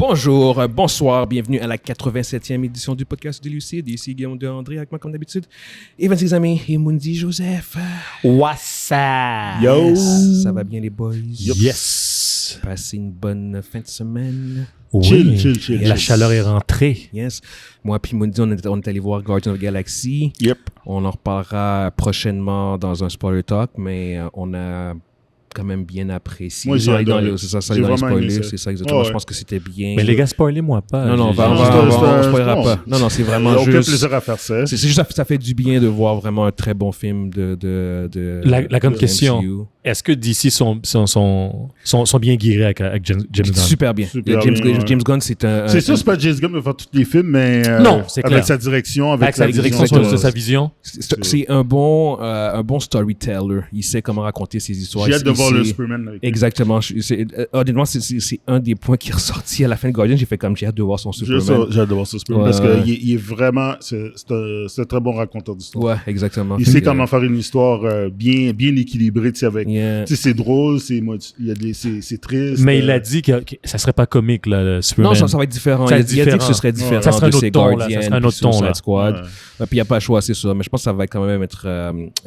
Bonjour, bonsoir, bienvenue à la 87e édition du podcast de Lucide. Ici Guillaume de André avec moi comme d'habitude. Et 26 amis, et Mundi Joseph. What's up? Yo! Ça va bien les boys? Yes! Passez une bonne fin de semaine. Oui, chill. La chaleur est rentrée. Yes. Moi puis Mundi, on est allé voir Guardians of the Galaxy. Yep. On en reparlera prochainement dans un spoiler talk, mais on a quand même bien apprécié. Moi, j'ai adoré. C'est ça, dans les spoilers, c'est ça exactement. Oh, ouais. Je pense que c'était bien. Mais les gars, spoilez-moi pas. Non, on spoilera pas. Non, c'est vraiment juste... juste... aucun plaisir à faire ça. C'est juste ça fait du bien de voir vraiment un très bon film de La grande question, MCU. est-ce que DC sont bien guéris avec James Gunn? Super bien. James Gunn, c'est un... C'est sûr, c'est pas James Gunn qui va faire tous les films, mais non, c'est clair. avec sa direction, avec sa direction de sa vision. C'est un bon storyteller. Il sait comment raconter ses histoires. J'ai hâte de voir le Superman. Avec exactement. Honnêtement, c'est un des points qui est ressorti à la fin de Guardian. J'ai hâte de voir son Superman. J'ai hâte de voir son Superman parce qu'il est vraiment... C'est un très bon raconteur d'histoire. Ouais, exactement. Il sait comment faire une histoire bien équilibrée, tu sais, avec... Yeah. Tu sais, c'est drôle, c'est triste. Mais il a dit que ça serait pas comique, là, le Superman. Non, ça va être différent. Il a dit que ce serait différent ça serait de ses Guardians, ça serait un autre ton, là. Squad. Puis il n'y a pas le choix, c'est ça. Mais je pense que ça va quand même être...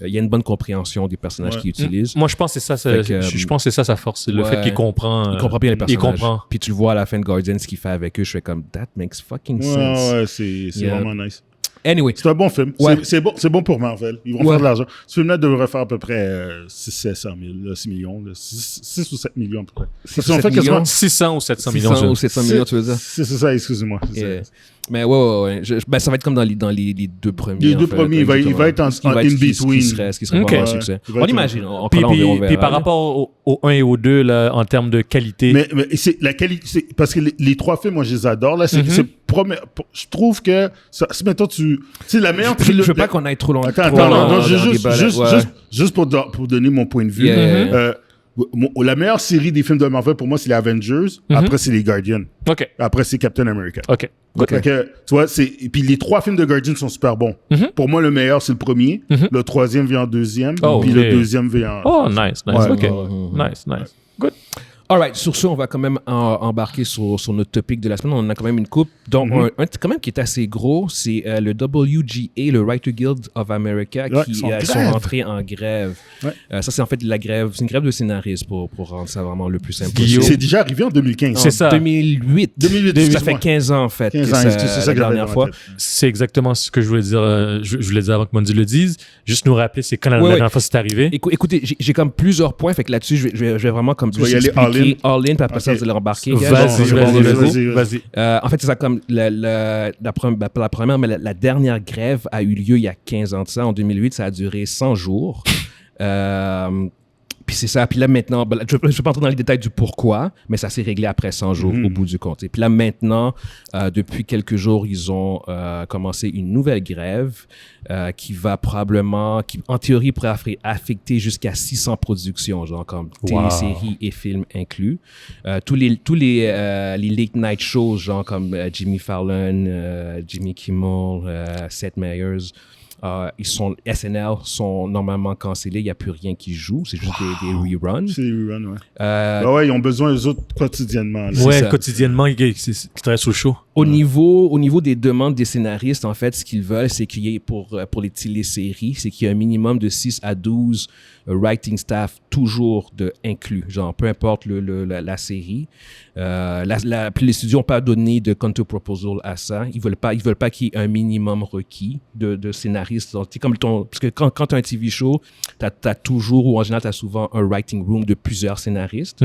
Il y a une bonne compréhension des personnages qu'il utilise. Moi, je pense que c'est ça, je pense que c'est ça sa force, le fait qu'il comprend. Il comprend bien les personnages. Il comprend. Puis tu le vois à la fin de Guardians, ce qu'il fait avec eux, je fais comme, that makes fucking sense. Ouais, c'est vraiment nice. Anyway. C'est un bon film. Ouais. C'est bon pour Marvel. Ils vont faire de l'argent. Ce film-là devrait faire à peu près 600 000, 6 millions, 6 ou 7 millions à peu près. 600 ou 700 millions. 600 ou 700 millions, tu veux dire? C'est ça, excusez-moi. Mais ouais. Ça va être comme dans les deux premiers. Les deux premiers, il va être en in-between. Ce qui serait vraiment un succès. On imagine. Puis par rapport au 1 et au 2, là, en termes de qualité. Mais c'est la qualité. Parce que les trois films, moi, je les adore. Là, je trouve que, si maintenant tu sais, la meilleure trilogie. Je veux pas qu'on aille trop loin. Attends, juste pour donner mon point de vue. La meilleure série des films de Marvel, pour moi, c'est les Avengers. Après, c'est les Guardians. OK. Après, c'est Captain America. OK. Tu vois, et puis les trois films de Guardians sont super bons. Pour moi, le meilleur, c'est le premier. Le troisième vient en deuxième. Puis le deuxième vient en... Oh, nice. OK. Nice. Good. Alright, sur ce, on va quand même embarquer sur notre topic de la semaine. On en a quand même une coupe. Donc, un quand même qui est assez gros, c'est le WGA, le Writer Guild of America, qui sont rentrés en grève. Ouais. Ça, c'est en fait la grève. C'est une grève de scénaristes pour rendre ça vraiment le plus simple possible. C'est déjà arrivé en 2015. C'est ça. 2008. Ça fait 15 ans, en fait. 15 ans, c'est ça la dernière fois. C'est exactement ce que je voulais dire. Je voulais dire avant que Mondi le dise. Juste nous rappeler, c'est quand la dernière fois c'est arrivé. Écoutez, j'ai comme plusieurs points. Fait que là-dessus, je vais vraiment comme plus expliquer all in, puis après ça, vous allez embarquer. Vas-y. En fait, c'est ça comme la première, mais la dernière grève a eu lieu il y a 15 ans de ça. En 2008, ça a duré 100 jours. Puis c'est ça. Puis là, maintenant, je ne vais pas entrer dans les détails du pourquoi, mais ça s'est réglé après 100 jours au bout du compte. Et puis là, maintenant, depuis quelques jours, ils ont commencé une nouvelle grève qui va probablement, qui en théorie pourrait affecter jusqu'à 600 productions, genre comme téléséries et films inclus. Tous les late night shows, genre comme Jimmy Fallon, Jimmy Kimmel, Seth Meyers, SNL sont normalement cancellés, il n'y a plus rien qui joue, c'est juste des reruns. C'est des reruns, ouais. Ils ont besoin eux autres quotidiennement. Là. Ouais, quotidiennement, ils travaillent sur le show. Au niveau des demandes des scénaristes, en fait, ce qu'ils veulent, c'est qu'il y ait pour les téléséries, c'est qu'il y ait un minimum de 6 à 12 writing staff toujours inclus, genre peu importe la série. Puis les studios n'ont pas donné de counter-proposal à ça. Ils veulent pas qu'il y ait un minimum requis de scénaristes. Donc, parce que quand tu as un TV show, t'as toujours, ou en général, t'as souvent un writing room de plusieurs scénaristes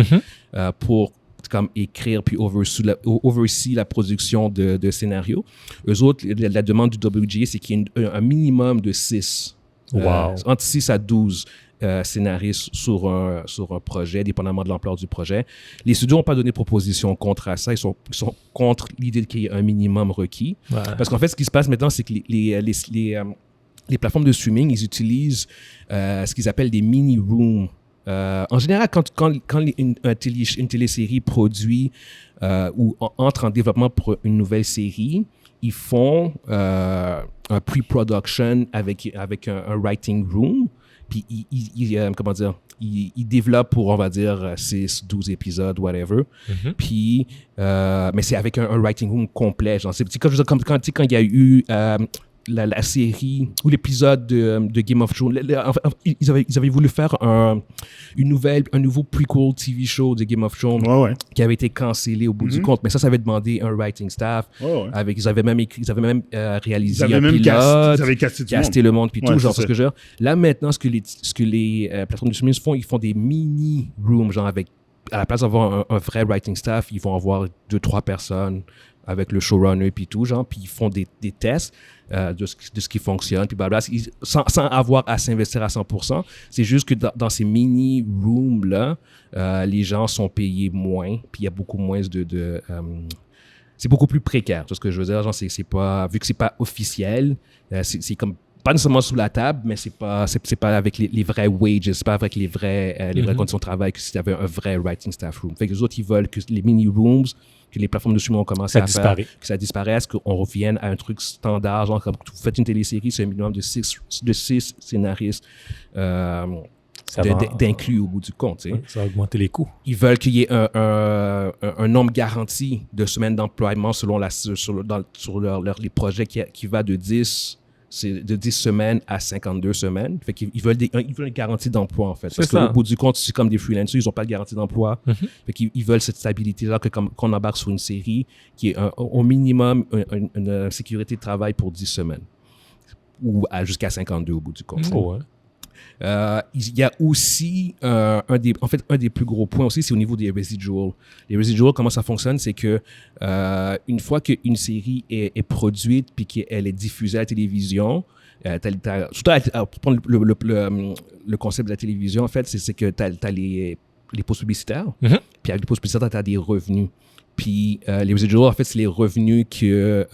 pour comme écrire puis oversee la production de scénarios. Eux autres, la demande du WGA, c'est qu'il y ait un minimum de 6. Entre 6 à 12 scénaristes sur un projet, dépendamment de l'ampleur du projet. Les studios n'ont pas donné proposition contre ça. Ils sont contre l'idée qu'il y ait un minimum requis. Ouais. Parce qu'en fait, ce qui se passe maintenant, c'est que les plateformes de streaming, ils utilisent ce qu'ils appellent des mini-rooms. En général, quand une télésérie produit ou entre en développement pour une nouvelle série, ils font un pre-production avec un writing room Puis comment dire, il développe pour, on va dire, 6, 12 épisodes, whatever. Puis, mais c'est avec un writing room complet. Genre, c'est quand il y a eu la série ou l'épisode de Game of Thrones, ils avaient voulu faire un nouveau prequel TV show de Game of Thrones qui avait été cancellé au bout du compte. Mais ça avait demandé un writing staff. Ils avaient même réalisé un pilote, ils avaient casté le monde puis tout, genre, parce que genre, là maintenant ce que les plateformes de streaming font, ils font des mini rooms, genre avec, à la place d'avoir un vrai writing staff, ils vont avoir 2-3 personnes avec le showrunner puis tout, genre, puis ils font des tests de ce qui fonctionne, puis blablabla, sans avoir à s'investir à 100%. C'est juste que dans ces mini-rooms-là, les gens sont payés moins, puis il y a beaucoup moins c'est beaucoup plus précaire, tout ce que je veux dire. Genre, c'est pas, vu que c'est pas officiel, c'est comme pas nécessairement sous la table, mais c'est pas avec les vrais wages, c'est pas avec les vraies conditions de travail que si tu avais un vrai writing staff room. Fait que les autres, ils veulent que les mini-rooms, que les plateformes de streaming ont commencé à faire, que ça disparaisse, qu'on revienne à un truc standard, genre comme vous faites une télésérie, c'est un minimum de 6 scénaristes d'inclus au bout du compte. Ça va augmenter les coûts. Ils veulent qu'il y ait un nombre garanti de semaines d'emploiement sur les projets qui va de 10 semaines à 52 semaines. Fait qu'ils veulent une garantie d'emploi, en fait. Parce qu'au bout du compte, c'est comme des freelancers, ils n'ont pas de garantie d'emploi. Fait qu'ils veulent cette stabilité-là qu'on embarque sur une série qui est au minimum une sécurité de travail pour 10 semaines. Ou jusqu'à 52 au bout du compte. Il y a aussi un des plus gros points aussi, c'est au niveau des residuals. Les residuals, comment ça fonctionne, c'est que une fois qu'une série est produite puis qu'elle est diffusée à la télévision, pour prendre le concept de la télévision, en fait, c'est que tu as les pauses publicitaires, puis avec les pauses publicitaires, tu as des revenus. Puis les residuals, en fait, c'est les revenus que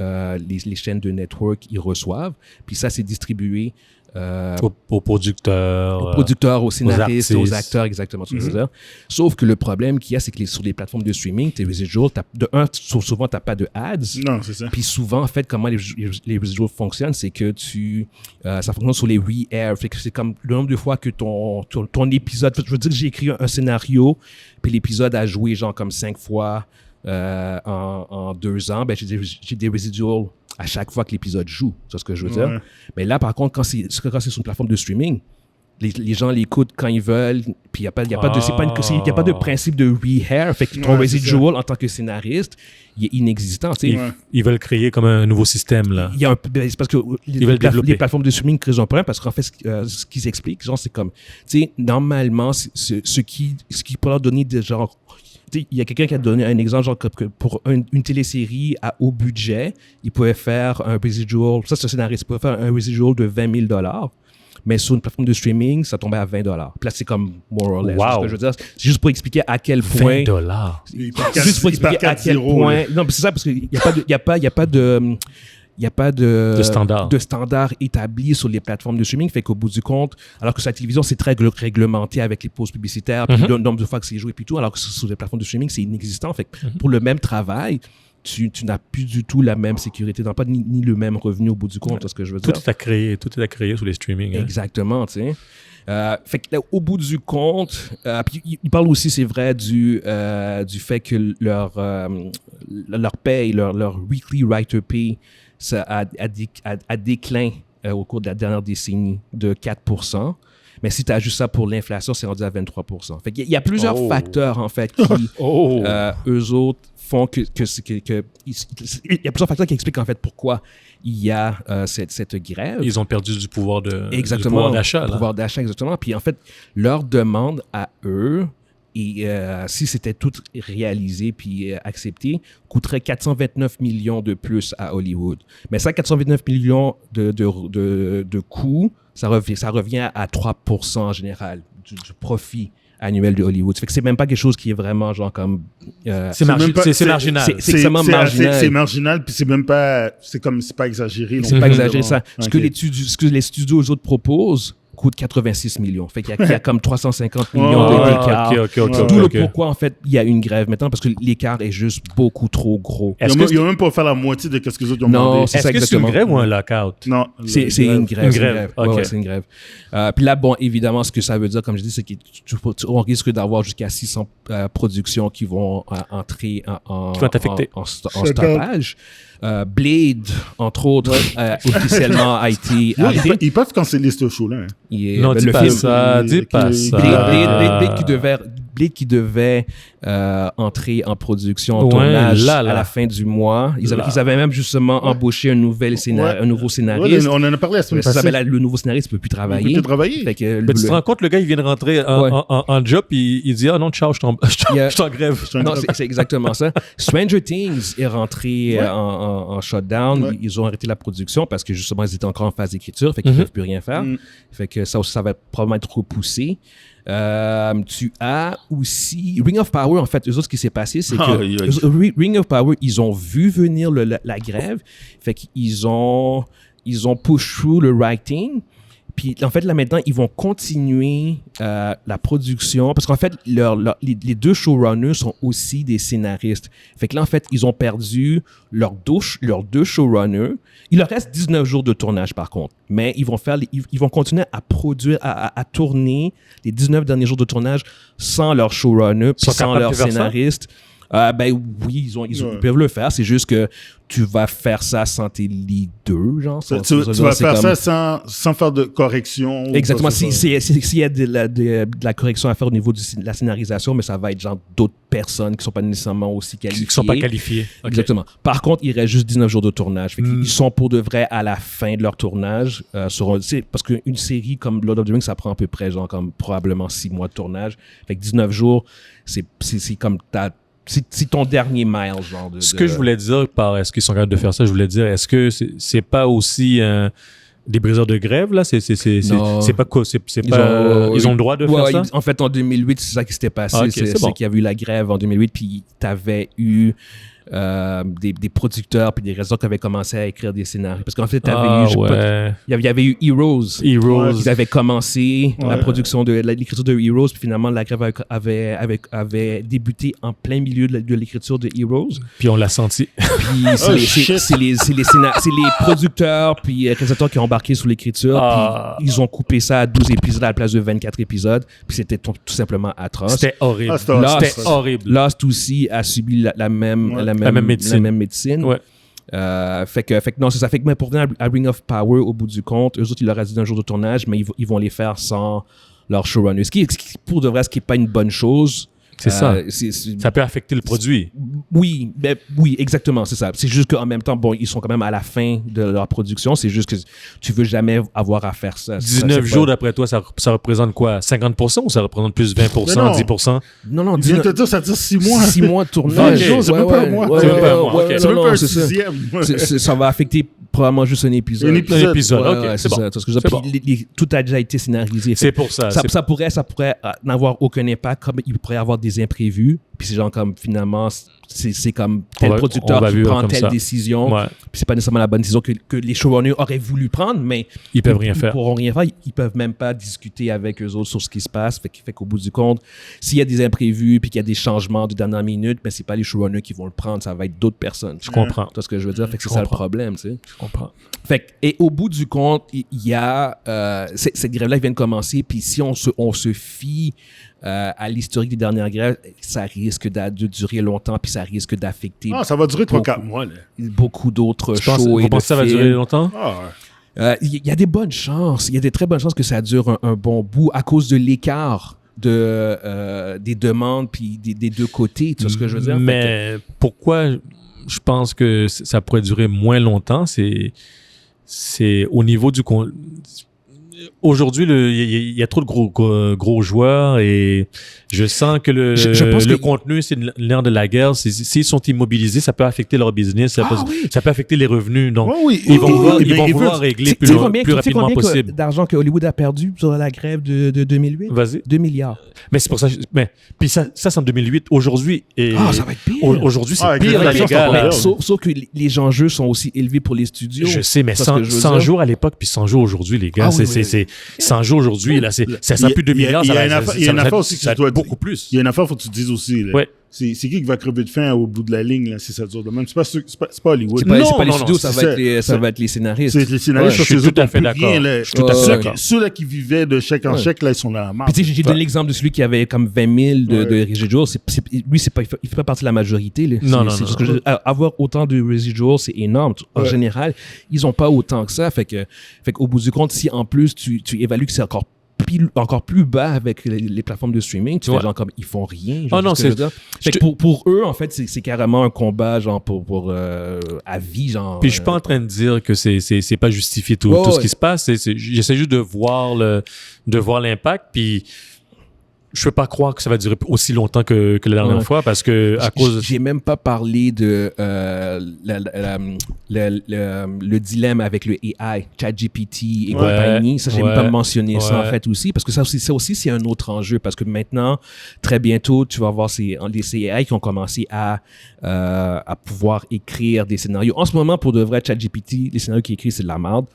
les chaînes de network ils reçoivent. Puis ça, c'est distribué aux producteurs, aux scénaristes, aux acteurs, exactement. Sauf que le problème qu'il y a, c'est que sur les plateformes de streaming, tes residuals, souvent, tu n'as pas de ads. Non, c'est ça. Puis souvent, en fait, comment les residuals fonctionnent, c'est que ça fonctionne sur les re-air. Fait que c'est comme le nombre de fois que ton épisode, je veux dire que j'ai écrit un scénario, puis l'épisode a joué genre comme 5 fois en 2 ans, ben j'ai des residuals à chaque fois que l'épisode joue. C'est ce que je veux dire. Mais là, par contre, quand c'est sur une plateforme de streaming, les gens l'écoutent quand ils veulent, puis il n'y a pas de principe de re-air. Fait que ton residual en tant que scénariste, il est inexistant. Ils veulent créer comme un nouveau système, là. C'est parce que les plateformes de streaming créent un problème, parce qu'en fait, ce qu'ils expliquent, genre, c'est comme, tu sais, normalement, ce qui peut leur donner des genres. Il y a quelqu'un qui a donné un exemple, genre que pour une télésérie à haut budget, il pouvait faire un residual, ça c'est un scénariste, il pouvait faire un residual de $20,000, mais sur une plateforme de streaming, ça tombait à $20. Puis là, c'est comme more or less. Ce que je veux dire, c'est juste pour expliquer à quel point. $20. Juste pour expliquer à quel point. Non, c'est ça, parce qu'il n'y a pas de standard établi sur les plateformes de streaming. Fait qu'au bout du compte, alors que sur la télévision, c'est très réglementé avec les pauses publicitaires, puis le nombre de fois que c'est joué, puis tout, alors que sur les plateformes de streaming, c'est inexistant. Fait que pour le même travail, tu n'as plus du tout la même sécurité d'emploi, ni le même revenu au bout du compte, c'est ce que je veux dire. Tout est à créer sur les streamings. Exactement, tu sais. Fait que là, au bout du compte, puis il parle aussi, c'est vrai, du fait que leur paye, leur weekly writer pay, ça a déclin au cours de la dernière décennie de 4%. Mais si tu ajoutes ça pour l'inflation, c'est rendu à 23%. Fait qu'il y a plusieurs facteurs, en fait, qui, eux autres, font que il y a plusieurs facteurs qui expliquent, en fait, pourquoi il y a cette grève. Ils ont perdu du pouvoir d'achat. Du pouvoir d'achat, exactement. Puis, en fait, leur demande à eux, et si c'était tout réalisé puis accepté, coûterait 429 millions de plus à Hollywood. Mais ça, 429 millions de coûts, ça revient à 3% en général du profit annuel de Hollywood. Ça fait que c'est même pas quelque chose qui est vraiment genre comme... c'est marginal. C'est extrêmement marginal. C'est marginal, puis c'est même pas... C'est pas exagéré. C'est pas exagéré, ça. Ce que les studios, eux autres, proposent coûte 86 millions. Fait qu'il y a comme 350 millions d'écart. D'où le pourquoi, en fait, il y a une grève maintenant, parce que l'écart est juste beaucoup trop gros. Ils n'ont même pas fait la moitié de ce que les autres ont demandé. Est-ce que c'est une grève ou un lockout? Non. C'est une grève. C'est une grève. Puis là, bon, évidemment, ce que ça veut dire, comme je dis, c'est qu'on risque d'avoir jusqu'à 600 productions qui vont entrer en stoppage. Blade, entre autres, officiellement a été arrêté. Ils peuvent canceller ce show-là. Non, dis pas ça. Blade qui devait entrer en production, en tournage à la fin du mois. Ils avaient même justement embauché un nouveau scénariste. On en a parlé la semaine passée. Le nouveau scénariste ne peut plus travailler. Fait que, mais tu te rends compte, le gars, il vient de rentrer en job et il dit « Ah non, ciao, je suis en grève. » Non, c'est exactement ça. Stranger Things est rentré en shutdown. Ouais. Ils ont arrêté la production parce que justement, ils étaient encore en phase d'écriture. Fait qu'ils ne peuvent plus rien faire. Fait que ça va probablement être repoussé. Tu as aussi Ring of Power, en fait, eux autres, ce qui s'est passé, c'est que Ring of Power, ils ont vu venir la grève, fait qu'ils ont push through le writing, puis en fait, là maintenant, ils vont continuer la production, parce qu'en fait, les deux showrunners sont aussi des scénaristes. Fait que là, en fait, ils ont perdu leurs deux showrunners. Il leur reste 19 jours de tournage, par contre. Mais ils vont continuer à produire, à tourner les 19 derniers jours de tournage sans leur showrunner, puis sans leur scénariste. Ben oui, ils peuvent le faire. C'est juste que tu vas faire ça sans tes leaders, genre. Tu vas faire ça sans faire de correction. Exactement. S'il y a de la correction à faire au niveau de la scénarisation, mais ça va être genre d'autres personnes qui sont pas nécessairement aussi qualifiées. Qui sont pas qualifiées. Okay. Exactement. Par contre, il reste juste 19 jours de tournage. Ils sont pour de vrai à la fin de leur tournage. Parce qu'une série comme Lord of the Rings, ça prend à peu près genre comme probablement 6 mois de tournage. Fait que 19 jours, c'est comme c'est ton dernier mile, genre. Ce que je voulais dire par est-ce qu'ils sont capables de faire ça, je voulais dire, est-ce que c'est pas aussi des briseurs de grève, là? C'est pas quoi? Ils ont le droit de faire ça? En fait, en 2008, c'est ça qui s'était passé. C'est qu'il y avait eu la grève en 2008, puis t'avais eu des producteurs puis des réalisateurs qui avaient commencé à écrire des scénarios. Parce qu'en fait, il y avait eu Heroes. Ils avaient commencé la production de l'écriture de Heroes, puis finalement, la grève avait débuté en plein milieu de l'écriture de Heroes. Puis on l'a senti. Puis c'est les producteurs puis réalisateurs qui ont embarqué sur l'écriture, puis ils ont coupé ça à 12 épisodes à la place de 24 épisodes, puis c'était tout simplement atroce. C'était horrible. Lost aussi a subi la même médecine. Ouais. Fait que non, c'est ça. Fait que mais pour venir à Ring of Power, au bout du compte, eux autres, ils leur restent un jour de tournage, mais ils vont les faire sans leur showrunner. Ce qui pour de vrai, ce qui n'est pas une bonne chose. C'est ça. Ça peut affecter le produit. Oui, exactement, c'est ça. C'est juste qu'en même temps, bon, ils sont quand même à la fin de leur production. C'est juste que tu veux jamais avoir à faire ça. 19 jours, d'après toi, ça représente quoi? 50% ou ça représente plus 20%, 10%? Non. Je viens de te dire, ça dure 6 mois. 6 mois de tournage. 20 jours, c'est même pas un mois. C'est même pas un mois. C'est même pas un sixième. Ça va affecter probablement juste un épisode. Un épisode, ok. C'est bon. Tout a déjà été scénarisé. C'est pour ça. Ça pourrait n'avoir aucun impact, comme il pourrait y avoir des imprévus. Puis c'est genre comme finalement, c'est comme tel producteur qui prend telle décision. Ouais. Puis c'est pas nécessairement la bonne décision que les showrunners auraient voulu prendre, mais ils peuvent rien faire. Ils pourront rien faire. Ils peuvent même pas discuter avec eux autres sur ce qui se passe. Fait qu'au bout du compte, s'il y a des imprévus puis qu'il y a des changements de dernière minute, mais c'est pas les showrunners qui vont le prendre, ça va être d'autres personnes. Je comprends. Tu vois ce que je veux dire? Fait que c'est ça le problème, tu sais. Je comprends. Et au bout du compte, il y a cette grève-là qui vient de commencer, puis si on se fie à l'historique des dernières grèves, ça risque de durer longtemps, puis ça risque d'affecter... ça va durer 3-4 mois, là. Beaucoup d'autres shows. Vous pensez que ça va durer longtemps? Il y a des bonnes chances. Il y a des très bonnes chances que ça dure un bon bout à cause de l'écart des demandes puis des deux côtés. Tu vois ce que je veux dire? Mais pourquoi je pense que ça pourrait durer moins longtemps? C'est au niveau du... Aujourd'hui, il y a trop de gros joueurs et je sens que le contenu, c'est l'air de la guerre. S'ils sont immobilisés, ça peut affecter leur business, ça peut affecter les revenus. Donc, ils vont vouloir régler plus rapidement possible. D'argent que Hollywood a perdu sur la grève de 2008? Vas-y. 2 milliards. Mais c'est pour ça. Puis ça c'est en 2008. Aujourd'hui. Ça va être pire. Aujourd'hui, c'est pire, les gars. Sauf que les enjeux sont aussi élevés pour les studios. Je sais, mais 100 jours à l'époque puis 100 jours aujourd'hui, les gars, c'est c'est 100 jours aujourd'hui, là, ça sera plus 2 milliards, il y a une affaire aussi ça doit être beaucoup plus. Il y a une affaire, faut que tu te dises aussi, là. Ouais. C'est qui va crever de faim au bout de la ligne, là, si ça dure de même? C'est pas Hollywood. C'est pas les studios, ça va être les scénaristes. C'est les scénaristes, je suis tout à fait d'accord. Ceux-là qui vivaient de chèque en chèque, là, ils sont dans la marque. Puis tu sais, j'ai donné l'exemple de celui qui avait comme 20 000 de residuals. Lui, il fait pas partie de la majorité, là. Non. Avoir autant de residuals, c'est énorme. En général, ils ont pas autant que ça. Fait qu'au bout du compte, si en plus, tu évalues que c'est encore plus bas avec les plateformes de streaming, tu fais genre comme ils font rien. Oh non, c'est pour eux en fait c'est carrément un combat genre pour à vie genre. Puis je suis pas en train de dire que c'est pas justifié tout ce qui se passe, j'essaie juste de voir l'impact, puis je peux pas croire que ça va durer aussi longtemps que la dernière fois parce que à cause j'ai même pas parlé de le dilemme avec le AI, ChatGPT et compagnie. Ça, j'ai même pas mentionné ça en fait aussi parce que ça aussi c'est un autre enjeu parce que maintenant très bientôt tu vas avoir ces AI qui ont commencé à pouvoir écrire des scénarios. En ce moment pour de vrai ChatGPT, les scénarios qu'il écrit c'est de la merde.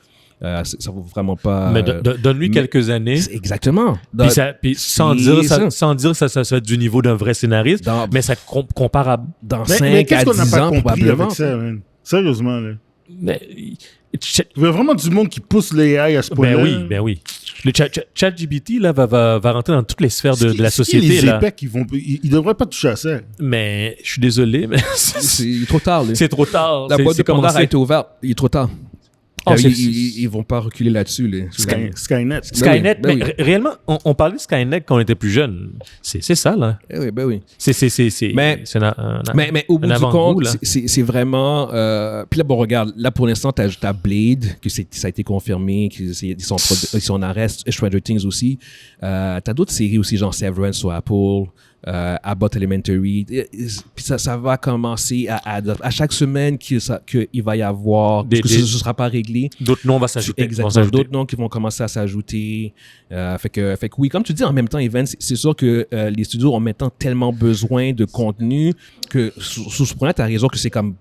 Ça vaut vraiment pas. Mais donne-lui quelques années. Exactement. Puis sans dire que ça va être du niveau d'un vrai scénariste, mais ça comparable. Dans 5 à 10 ans, probablement. Avec ça, man? Sérieusement, là. Mais, il y a vraiment du monde qui pousse l'AI à ce point-là. Ben oui. Le ChatGPT là va rentrer dans toutes les sphères de la société. Les épais, ils devraient pas toucher à ça. Mais je suis désolé, mais c'est trop tard. C'est trop tard. La boîte de Pandore a été ouverte. Il est trop tard. Oh, ils vont pas reculer là-dessus. Skynet. Mais réellement, on parlait de Skynet quand on était plus jeune. C'est ça, là. Ben oui. Mais au bout du compte, c'est vraiment... Puis là, bon, regarde, là, pour l'instant, t'as Blade, que ça a été confirmé, qu'ils sont en arrest, Stranger Things aussi. T'as d'autres séries aussi, genre Severance sur Apple, Abbott Elementary. Puis ça va commencer à chaque semaine qu'il va y avoir... Parce que ce ne sera pas réglé. D'autres noms vont s'ajouter. Exactement. D'autres noms qui vont commencer à s'ajouter. Fait que oui, comme tu dis, en même temps, Evan, c'est sûr que les studios ont maintenant tellement besoin de contenu que sous ce point-là, tu as raison que c'est comme...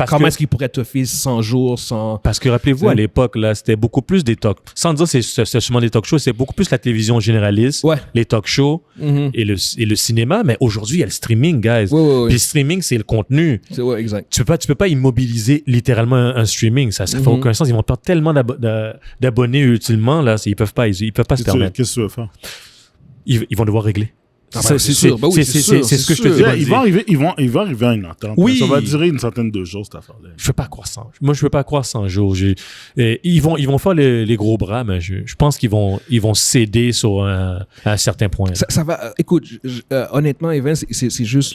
Comment est-ce qu'ils pourraient te faire 100 jours sans... Parce que rappelez-vous, à l'époque, là, c'était beaucoup plus des talk... Sans dire c'est seulement des talk shows, c'est beaucoup plus la télévision généraliste, les talk shows et le cinéma. Mais aujourd'hui, il y a le streaming, guys. Puis le streaming, c'est le contenu. Exact. Tu peux pas immobiliser littéralement un streaming. Ça fait aucun sens. Ils vont perdre tellement d'abonnés utilement. Là, ils peuvent pas se permettre. Qu'est-ce que tu veux faire? Ils vont devoir régler. C'est sûr. C'est ce que je te dis. Ils vont arriver à une entente. Oui. Ça va durer une centaine de jours, cette affaire-là. Je ne veux pas croire 100. Moi, je ne veux pas croire 100 jours. Ils vont faire les gros bras, mais je pense qu'ils vont céder sur un certain point. Ça va. Écoute, honnêtement, Evan, c'est juste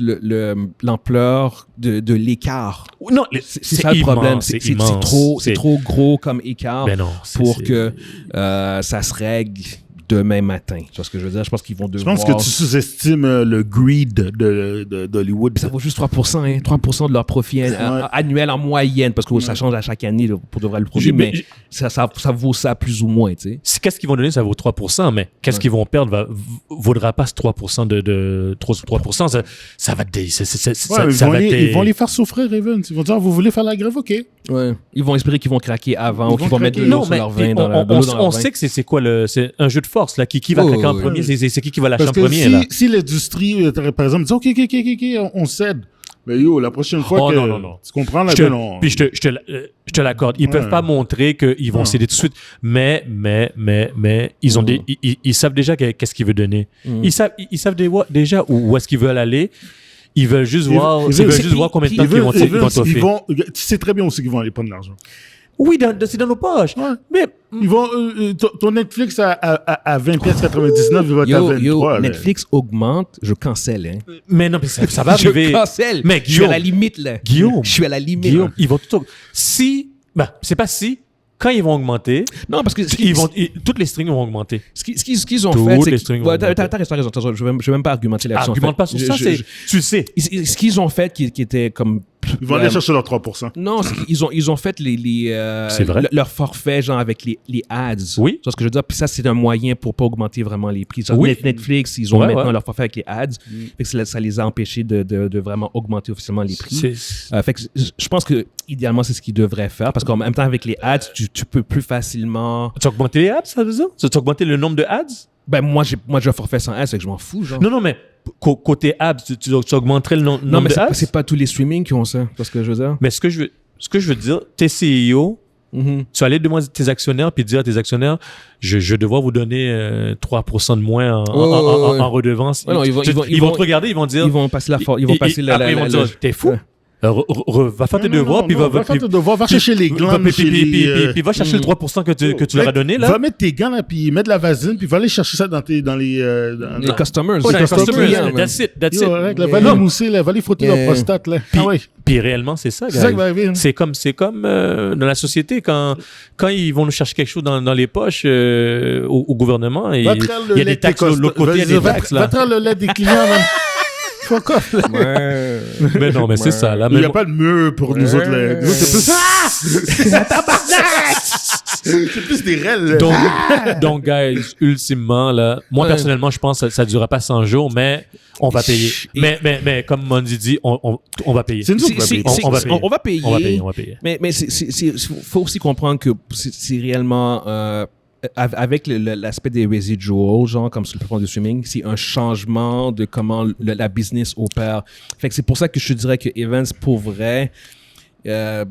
l'ampleur de l'écart. Non, c'est ça le problème. C'est trop gros comme écart pour que ça se règle demain matin. Tu vois ce que je veux dire? Je pense qu'ils vont devoir... Je pense que tu sous-estimes le greed d'Hollywood. Ça vaut juste 3%, hein? 3% de leur profit annuel en moyenne, parce que ça change à chaque année là, pour de vrai le produit, mais ça vaut ça plus ou moins. Tu sais. Qu'est-ce qu'ils vont donner? Ça vaut 3%, mais qu'est-ce qu'ils vont perdre vaudra pas ce 3% de 3%. Ça va ils vont les faire souffrir, Evan. Ils vont dire, vous voulez faire la grève? OK. Ouais. Ils vont espérer qu'ils vont craquer avant ou qu'ils vont mettre de l'eau sur leur vin. On sait que c'est quoi c'est un jeu de force là, qui va craquer en premier, c'est qui va lâcher en premier. Si l'industrie, par exemple, dit OK, on cède. Mais la prochaine fois non. Tu comprends là? Puis je te l'accorde. Ils peuvent pas montrer qu'ils vont céder tout de suite. Mais ils savent déjà qu'est-ce qu'ils veulent donner. Ils savent déjà où est-ce qu'ils veulent aller. Ils veulent juste voir combien de temps ils vont t'offrir. Tu sais très bien aussi qu'ils vont aller prendre de l'argent. Oui, c'est dans nos poches. Ouais. Mais ils vont ton Netflix à 20,99$, il va être à 23. Netflix augmente, je cancelle. Hein. Mais non, mais ça va arriver. Je cancelle. Mais Guillaume, je suis à la limite là. Guillaume, je suis à la limite. Guillaume, ils vont tout. C'est pas si. Quand ils vont augmenter, non, parce que toutes les strings vont augmenter. Ce qu'ils ont fait, c'est que t'as raison. Je vais même pas argumenter là-dessus. Argumente pas sur ça. Tu le sais. Ce qu'ils ont fait qui était comme Ils vont aller chercher leurs 3%. Non, ils ont fait C'est vrai? leur forfait, genre avec les ads. Oui. C'est ce que je veux dire. Puis ça, c'est un moyen pour pas augmenter vraiment les prix. Genre Oui. Netflix, ils ont maintenant leur forfait avec les ads. Fait que ça les a empêchés de vraiment augmenter officiellement les prix. Fait que je pense que idéalement, c'est ce qu'ils devraient faire. Parce qu'en même temps, avec les ads, tu peux plus facilement... Tu as augmenté les ads, ça veut dire? Tu as augmenté le nombre de ads? Ben, moi, j'ai un forfait sans ads, fait que je m'en fous, genre. Non, mais côté ads, tu augmenterais le nombre de ads? C'est pas tous les streamings qui ont ça, c'est ce que je veux dire. Mais ce que je veux dire, t'es CEO, tu vas aller demander à tes actionnaires puis dire à tes actionnaires, je vais devoir vous donner 3% de moins en redevance. Ouais, non, ils vont te regarder, ils vont dire... Ils vont passer la... Ils vont passer la... Ils vont dire, t'es fou? Va faire tes devoirs, puis va faire tes devoirs, va chercher les glands. Puis va chercher le 3% que tu leur as donné, là. Va mettre tes gants, là, puis mettre de la vaseline, puis va aller chercher ça dans les customers. Les customers, that's it. Va les mousser, là, va les frotter leur prostate, là. Puis réellement, c'est ça, c'est comme dans la société, quand ils vont nous chercher quelque chose dans les poches au gouvernement, il y a des taxes de l'autre côté, il y a des taxes, là. Va traire le lait des clients, man. Fuck off, là. Mais non, mais c'est ça, là. Il n'y a pas de mur pour nous autres, là. Nous autres, c'est plus... C'est plus des rêles, là. Donc, guys, ultimement, là, moi, personnellement, je pense que ça ne durera pas 100 jours, mais on va payer. Mais comme Mondi dit, on va payer. C'est nous autres, on va payer. On va payer. Mais faut aussi comprendre que c'est réellement... avec l'aspect des residuals, genre comme sur le plateforme de streaming, c'est un changement de comment la business opère. Fait que c'est pour ça que je te dirais que Evans, pour vrai, ça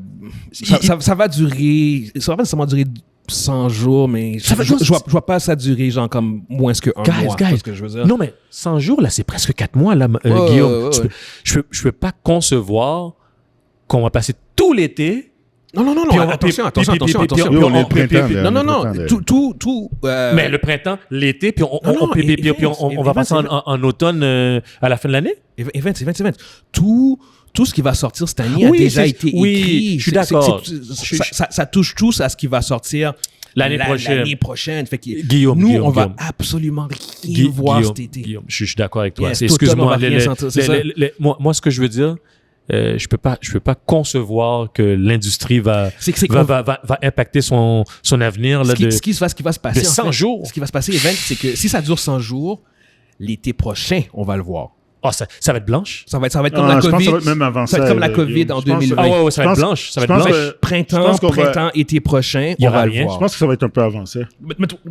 va durer, ça va pas nécessairement durer 100 jours, mais je vois pas ça durer genre comme moins que un mois. C'est ce que je veux dire. Non, mais 100 jours, là, c'est presque 4 mois, là, Guillaume. Je peux pas concevoir qu'on va passer tout l'été. Non, attention. Non, tout. Mais le printemps, l'été, puis on va passer en automne à la fin de l'année? Events. Tout ce qui va sortir cette année a déjà été écrit. Je suis d'accord. Ça touche tous à ce qui va sortir l'année prochaine. Fait que Guillaume, on va absolument rien voir cet été. Guillaume, je suis d'accord avec toi. Excuse-moi. Moi, ce que je veux dire... je peux pas concevoir que l'industrie va impacter son avenir là, ce qui va se passer de 100 jours. Ce qui va se passer, Event, c'est que si ça dure 100 jours, l'été prochain, on va le voir. Ah, ça va être blanche? Ça va être comme la COVID. Ça va être même avant ça. Ça va être comme la COVID en 2020. Ah ouais, ça va être blanche. Ça va être blanche. Printemps, été prochain, on va le voir. Je pense que ça va être un peu avancé.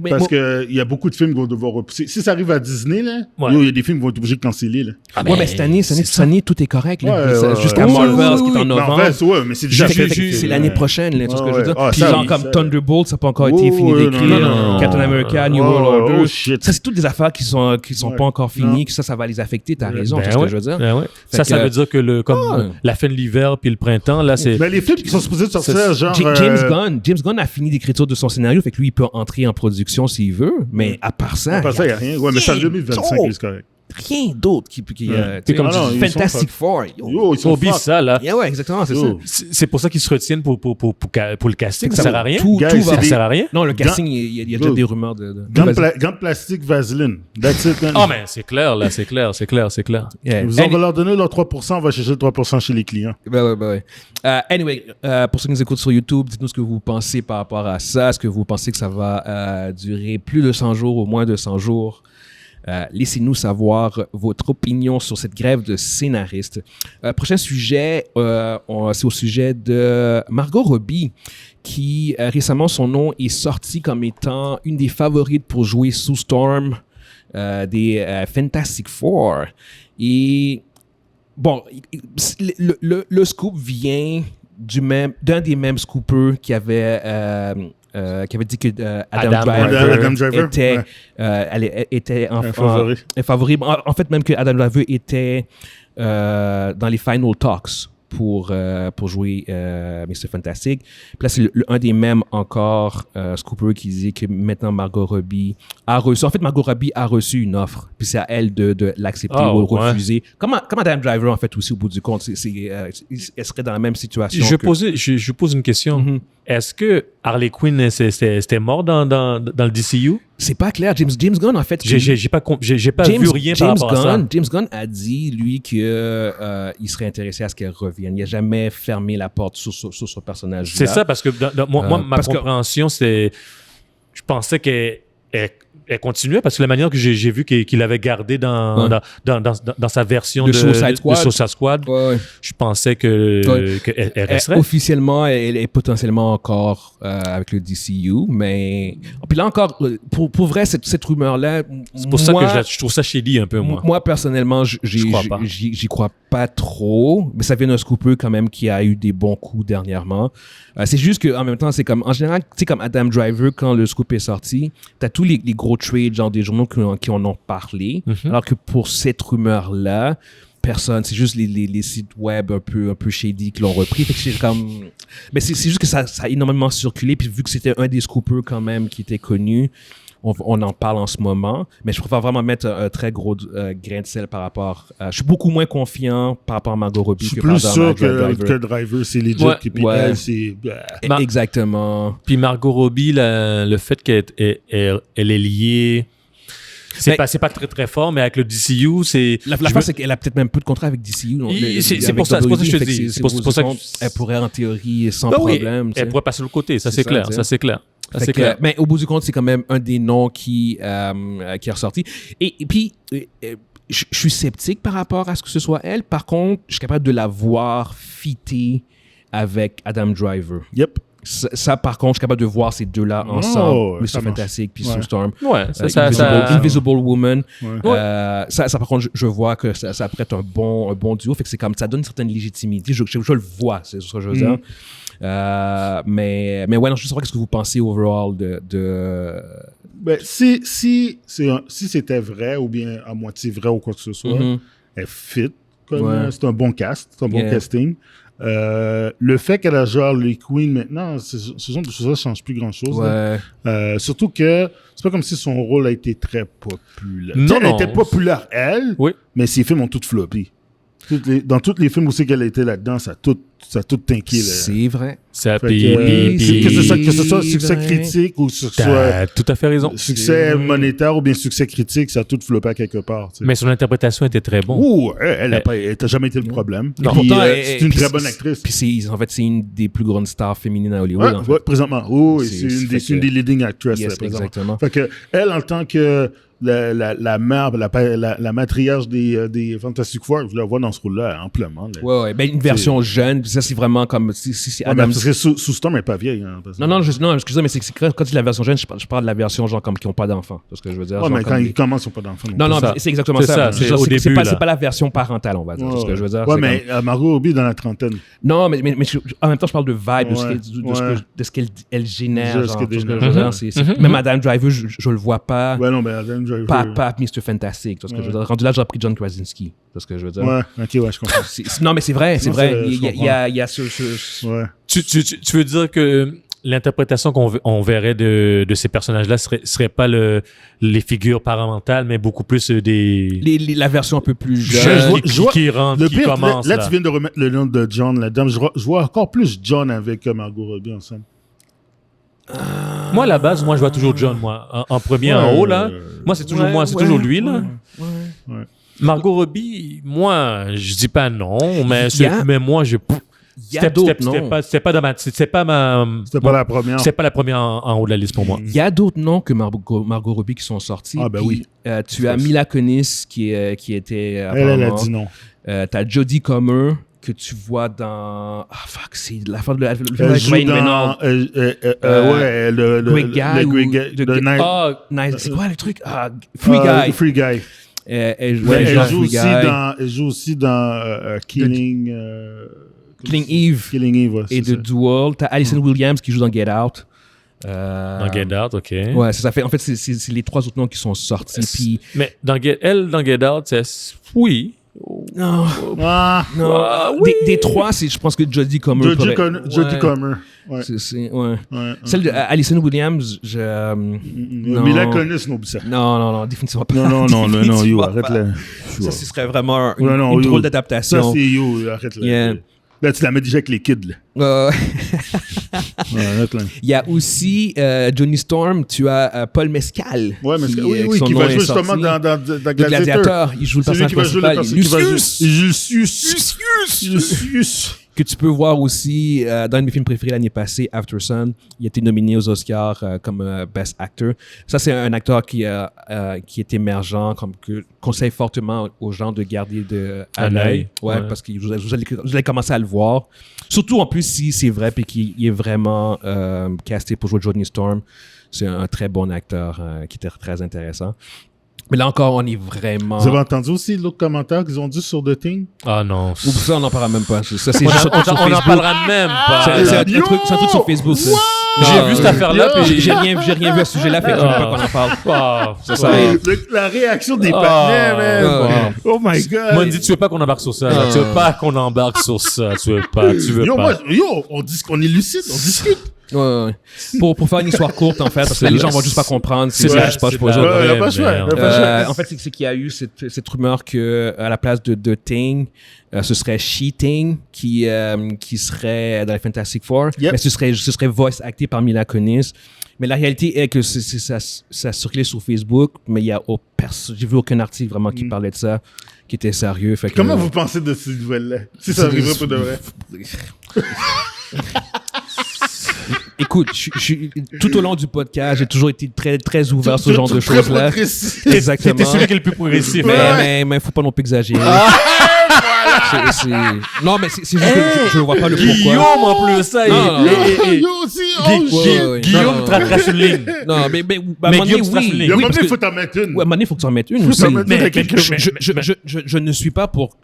Parce qu'il y a beaucoup de films qui vont devoir repousser. Si ça arrive à Disney, là, il y a des films qui vont être obligés de canceller. Là. Ouais, mais cette année, tout est correct. Jusqu'à Marvel, qui est en novembre. Mais c'est déjà fait. C'est l'année prochaine, tu vois ce que je veux dire. Puis genre comme Thunderbolt, ça n'a pas encore été fini d'écrire. Captain America, New World Order. Ça, c'est toutes des affaires qui sont pas encore finies, que ça va les affecter. T'as raison, c'est ce que je veux dire. Ça veut dire que la fin de l'hiver puis le printemps, là, c'est... Mais les films qui sont supposés de sortir, genre... James Gunn a fini d'écriture de son scénario, fait que lui, il peut entrer en production s'il veut, mais à part ça... il n'y a rien. Ouais, mais c'est en 2025, c'est correct. Rien d'autre qui c'est comme Fantastic Four. Ils sont ça, là. Ouais, exactement, c'est ça. C'est pour ça qu'ils se retiennent pour le casting. Ça sert à rien. Ça sert à rien. Non, le casting, il y a déjà des rumeurs de... Gants de plastique, vaseline. That's it, man. Ah, mais c'est clair, là. C'est clair. On va leur donner leur 3%, on va chercher le 3% chez les clients. Ouais. Anyway, pour ceux qui nous écoutent sur YouTube, dites-nous ce que vous pensez par rapport à ça. Est-ce que vous pensez que ça va durer plus de 100 jours ou moins de 100 jours? Laissez-nous savoir votre opinion sur cette grève de scénaristes. Prochain sujet, c'est au sujet de Margot Robbie, qui récemment, son nom est sorti comme étant une des favorites pour jouer Sue Storm des Fantastic Four. Et bon, le scoop vient d'un des mêmes scoopers qui avait dit que Adam Driver était un favori. En fait, même que Adam Driver était dans les final talks pour jouer Mr. Fantastic. Puis là, c'est un des mêmes encore, Scooper, qui disait que maintenant Margot Robbie a reçu... En fait, Margot Robbie a reçu une offre, puis c'est à elle de l'accepter ou refuser. Comme Adam Driver, en fait, aussi, au bout du compte, elle serait dans la même situation. Je pose une question. Mm-hmm. Est-ce que Harley Quinn, c'était mort dans le DCU? C'est pas clair. James Gunn, en fait... J'ai pas vu rien par rapport à ça. James Gunn a dit, lui, qu'il serait intéressé à ce qu'elle revienne. Il n'a jamais fermé la porte sur ce personnage-là. C'est ça, parce que ma compréhension, c'est... Je pensais qu'elle continuait, parce que la manière que j'ai vu qu'il avait gardé dans sa version de Suicide Squad, je pensais qu'elle resterait. Officiellement, elle est potentiellement encore avec le DCU, mais... Puis là encore, pour vrai, cette rumeur-là... C'est pour ça que je trouve ça shady un peu, moi. Moi, personnellement, j'y crois pas trop, mais ça vient d'un scooper quand même qui a eu des bons coups dernièrement. C'est juste qu'en même temps, c'est comme... En général, tu sais, comme Adam Driver, quand le scoop est sorti, t'as tous les gros trades, genre des journaux qui en ont parlé, alors que pour cette rumeur-là, personne, c'est juste les sites web un peu shady qui l'ont repris. Fait que c'est comme... Mais c'est juste que ça a énormément circulé, puis vu que c'était un des scoopers quand même qui était connu, on en parle en ce moment, mais je préfère vraiment mettre un très gros grain de sel par rapport... je suis beaucoup moins confiant par rapport à Margot Robbie que par rapport à Driver. Que Driver, c'est legit. Puis elle, c'est... Exactement. Puis Margot Robbie, le fait qu'elle est liée... C'est pas très très fort, mais avec le DCU, c'est... L'affaire, c'est qu'elle a peut-être même peu de contrats avec DCU. C'est pour ça que je te dis. C'est pour ça elle pourrait, en théorie, sans problème... Elle pourrait passer de l'autre côté, ça c'est clair. Mais au bout du compte, c'est quand même un des noms qui est ressorti. Et puis, je suis sceptique par rapport à ce que ce soit elle. Par contre, je suis capable de la voir fitter avec Adam Driver. Yep. Ça, par contre, je suis capable de voir ces deux-là ensemble. Mr. Fantastic puis Sue Storm. Ouais, Invisible Woman. Ouais. Ça, par contre, je vois que ça pourrait être un bon duo. Fait que c'est comme, ça donne une certaine légitimité. Je le vois, c'est ce que je veux dire. Mais ouais, non, je veux savoir qu'est-ce que vous pensez overall de... Ben, si c'était vrai ou bien à moitié vrai ou quoi que ce soit, elle fit. C'est un bon cast, c'est un bon casting. Le fait qu'elle a genre les Queens maintenant, ce genre de choses-là ne change plus grand-chose. Surtout que c'est pas comme si son rôle a été très populaire. Elle était populaire, mais ses films ont toutes floppé. Dans tous les films où c'est qu'elle était là-dedans, ça a tout tanké. C'est vrai. Ça que ce soit succès critique ou T'as tout à fait raison. Succès monétaire ou bien succès critique, ça a tout floppé à quelque part. Mais son interprétation était très bonne. Elle n'a jamais été le problème. C'est une très bonne actrice. Puis en fait, c'est une des plus grandes stars féminines à Hollywood. Présentement. C'est une des leading actresses. Exactement. Fait que elle, en tant que la mère, la matriarche des Fantastic Four, je la vois dans ce rôle-là amplement. Ben, une version jeune, ça c'est vraiment comme si Adam... parce que Sue Storm n'est pas vieille. Non, excusez-moi, mais c'est quand tu dis la version jeune, je parle de la version genre comme qui n'ont pas d'enfants. C'est ce que je veux dire. Mais quand ils commencent, ils n'ont pas d'enfants. Non, c'est exactement ça. C'est au début. C'est pas la version parentale, on va dire. C'est ce que je veux dire. Mais Margot Robbie dans la trentaine. Non, mais en même temps, je parle de vibe, de ce qu'elle génère. Même Adam Driver, je le vois pas. Ouais, non, mais Adam Driver. Pas Mr. Fantastic. C'est ce que je veux dire. Rendu là, j'ai pris John Krasinski. C'est ce que je veux dire. Je comprends. Non, mais c'est vrai. Il y a ce... Tu veux dire que l'interprétation qu'on verrait de ces personnages-là serait pas les figures parentales, mais beaucoup plus la version un peu plus jeune qui rentre, qui commence. Là, tu viens de remettre le nom de John là-dedans. Je vois encore plus John avec Margot Robbie ensemble. Moi, à la base, je vois toujours John, moi. En premier, en haut, là. Moi, c'est toujours lui, là. Margot Robbie, moi, je dis pas non, mais moi, c'était pas la première. C'est pas la première en haut de la liste pour moi. Il y a d'autres noms que Margot Robbie qui sont sortis. Ah, ben oui. Tu as Mila Kunis qui était. Elle a dit non. T'as Jodie Comer que tu vois dans... c'est la fin de la... Elle joue dans... Great Guy. C'est quoi le truc? Free Guy. Elle joue aussi dans Killing Eve. Et The Duel. T'as Alison Williams qui joue dans Get Out. Dans Get Out, OK. Ouais, ça fait... En fait, c'est les trois autres noms qui sont sortis. Puis... Mais dans Get Out, c'est... Oui. Non. Oui. Des trois, je pense que Jodie Comer. Jodie Comer. Ouais. Celle de Alison Williams, Mila Kunis, non, ça. Non, définitivement pas. Non, arrête-le. Ça, ce serait vraiment une drôle d'adaptation. Ça, c'est arrête-le. Là, tu la mets déjà avec les kids, là. Il y a aussi Johnny Storm, tu as Paul Mescal. Ouais, qui va jouer justement dans Gladiator. Il joue le personnage principal. Lucius. Que tu peux voir aussi dans un de mes films préférés l'année passée, After Sun. Il a été nominé aux Oscars comme Best Actor. Ça, c'est un acteur qui est émergent, comme que conseille fortement aux gens de garder à l'œil. Ouais, parce que vous allez commencer à le voir. Surtout, en plus, si c'est vrai et qu'il est vraiment casté pour jouer Johnny Storm. C'est un très bon acteur qui était très intéressant. Mais là encore, on est vraiment... Vous avez entendu aussi l'autre commentaire qu'ils ont dit sur The Thing? Ah non. Ou ça, on n'en parlera même pas. Ça, c'est juste sur on Facebook. n'en parlera même pas. C'est un truc sur Facebook. J'ai vu cette affaire-là, puis j'ai rien vu à ce sujet-là, fait que je veux pas qu'on en parle. La réaction des partenaires, man. Oh my God. Moi, on dit, tu veux pas qu'on embarque sur ça. Tu veux pas qu'on embarque sur ça. Tu veux pas. On dit qu'on est lucide, on discute. Ouais. Pour faire une histoire courte, en fait, parce que les gens vont juste pas comprendre. En fait, c'est qu'il y a eu cette rumeur que à la place de Thing, ce serait She-Thing qui serait dans les Fantastic Four, mais ce serait voice acté par Mila Kunis. Mais la réalité est que ça circulait sur Facebook, mais j'ai vu aucun article vraiment qui parlait de ça, qui était sérieux. Fait Comment vous pensez de ces nouvelles-là? Si ça arriverait pour de vrai. Écoute, tout au long du podcast, j'ai toujours été très, très ouvert sur ce genre de choses-là. Exactement. T'es celui qui est le plus progressif. Mais il faut pas non plus exagérer. Non, mais c'est juste que je ne vois pas le pourquoi. Guillaume, en plus, ça. Guillaume trace une ligne. Non, mais Guillaume trace une ligne. Il faut t'en mettre une. Ouais, à un moment donné, il faut que tu en mettes une aussi. Je ne suis pas pour...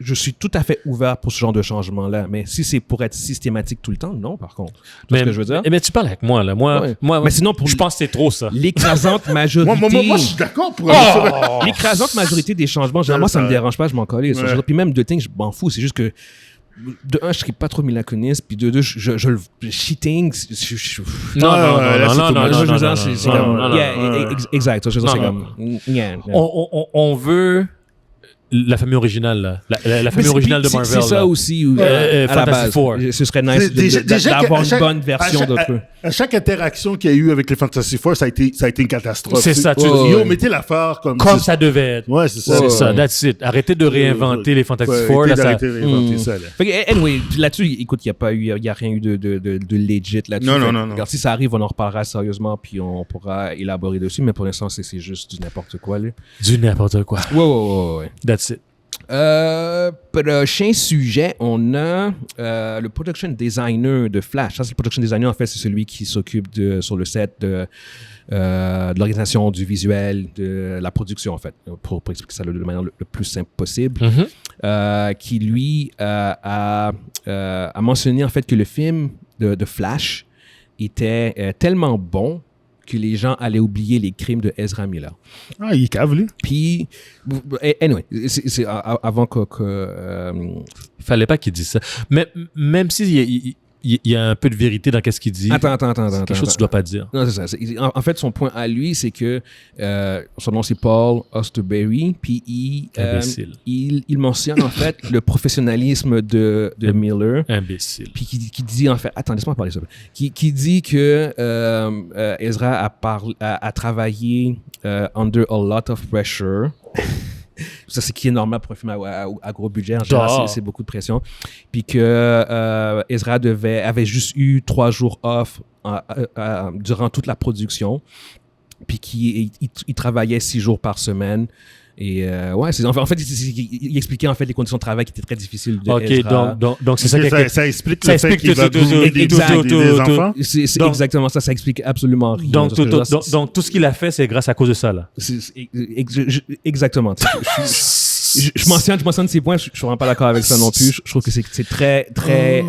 Je suis tout à fait ouvert pour ce genre de changement-là. Mais si c'est pour être systématique tout le temps, non, par contre. Tu vois ce que je veux dire? Mais tu parles avec moi, là. Moi, mais sinon, je pense que c'est trop, ça. L'écrasante majorité... Moi, je suis d'accord pour... L'écrasante majorité des changements, généralement, ça me dérange pas, je m'en colle. Puis même de Thing, je m'en fous. C'est juste que, de un, je serais pas trop Mila Kunis, puis de deux, je cheating. Non. Exact. On veut la famille originale, là. La famille originale de Marvel. C'est ça aussi, à la base. Ce serait nice d'avoir une bonne version d'autre. À chaque interaction qu'il y a eu avec les Fantastic Four, ça a été une catastrophe. C'est ça. Mettez l'affaire comme ça devait être. Ouais, c'est ça. C'est ça, that's it. Arrêtez de réinventer les Fantastic Four. Arrêtez de réinventer ça, là. Anyway, là-dessus, écoute, il n'y a rien eu de legit là-dessus. Non. Si ça arrive, on en reparlera sérieusement, puis on pourra élaborer dessus, mais pour l'instant, c'est juste du n'importe quoi, là. Du n'importe quoi. Ouais. That's it. Prochain sujet, on a le production designer de Flash. Ça, c'est le production designer, en fait, c'est celui qui s'occupe sur le set de l'organisation du visuel, de la production, en fait, pour expliquer ça de manière le plus simple possible. Qui, lui, a mentionné, en fait, que le film de Flash était tellement bon que les gens allaient oublier les crimes de Ezra Miller. Ah, il est cave, lui. Puis, anyway, c'est avant que... Fallait pas qu'il dise ça. Mais même s'il y a un peu de vérité dans ce qu'il dit. Attends. Quelque chose que tu dois pas dire. Non, c'est ça. En fait, son point à lui, c'est que son nom, c'est Paul Osterberry, puis il mentionne, en fait, le professionnalisme de Miller. Imbécile. Puis qui dit, en fait... Attends, laisse-moi parler ça. Qui dit que Ezra a travaillé under a lot of pressure. Ça, c'est qui est normal pour un film à gros budget. En général, c'est beaucoup de pression. Puis que Ezra avait juste eu 3 jours off durant toute la production. Puis qu'il travaillait 6 jours par semaine. Et en fait, il expliquait en fait les conditions de travail qui étaient très difficiles de Ezra. Donc c'est ça explique le fait qu'il va bouger des enfants. C'est exactement ça. Ça explique absolument rien. Donc tout ce qu'il a fait, c'est grâce à cause de ça là. Exactement. Je mentionne ces points. Je suis vraiment pas d'accord avec ça non plus. Je trouve que c'est très faible.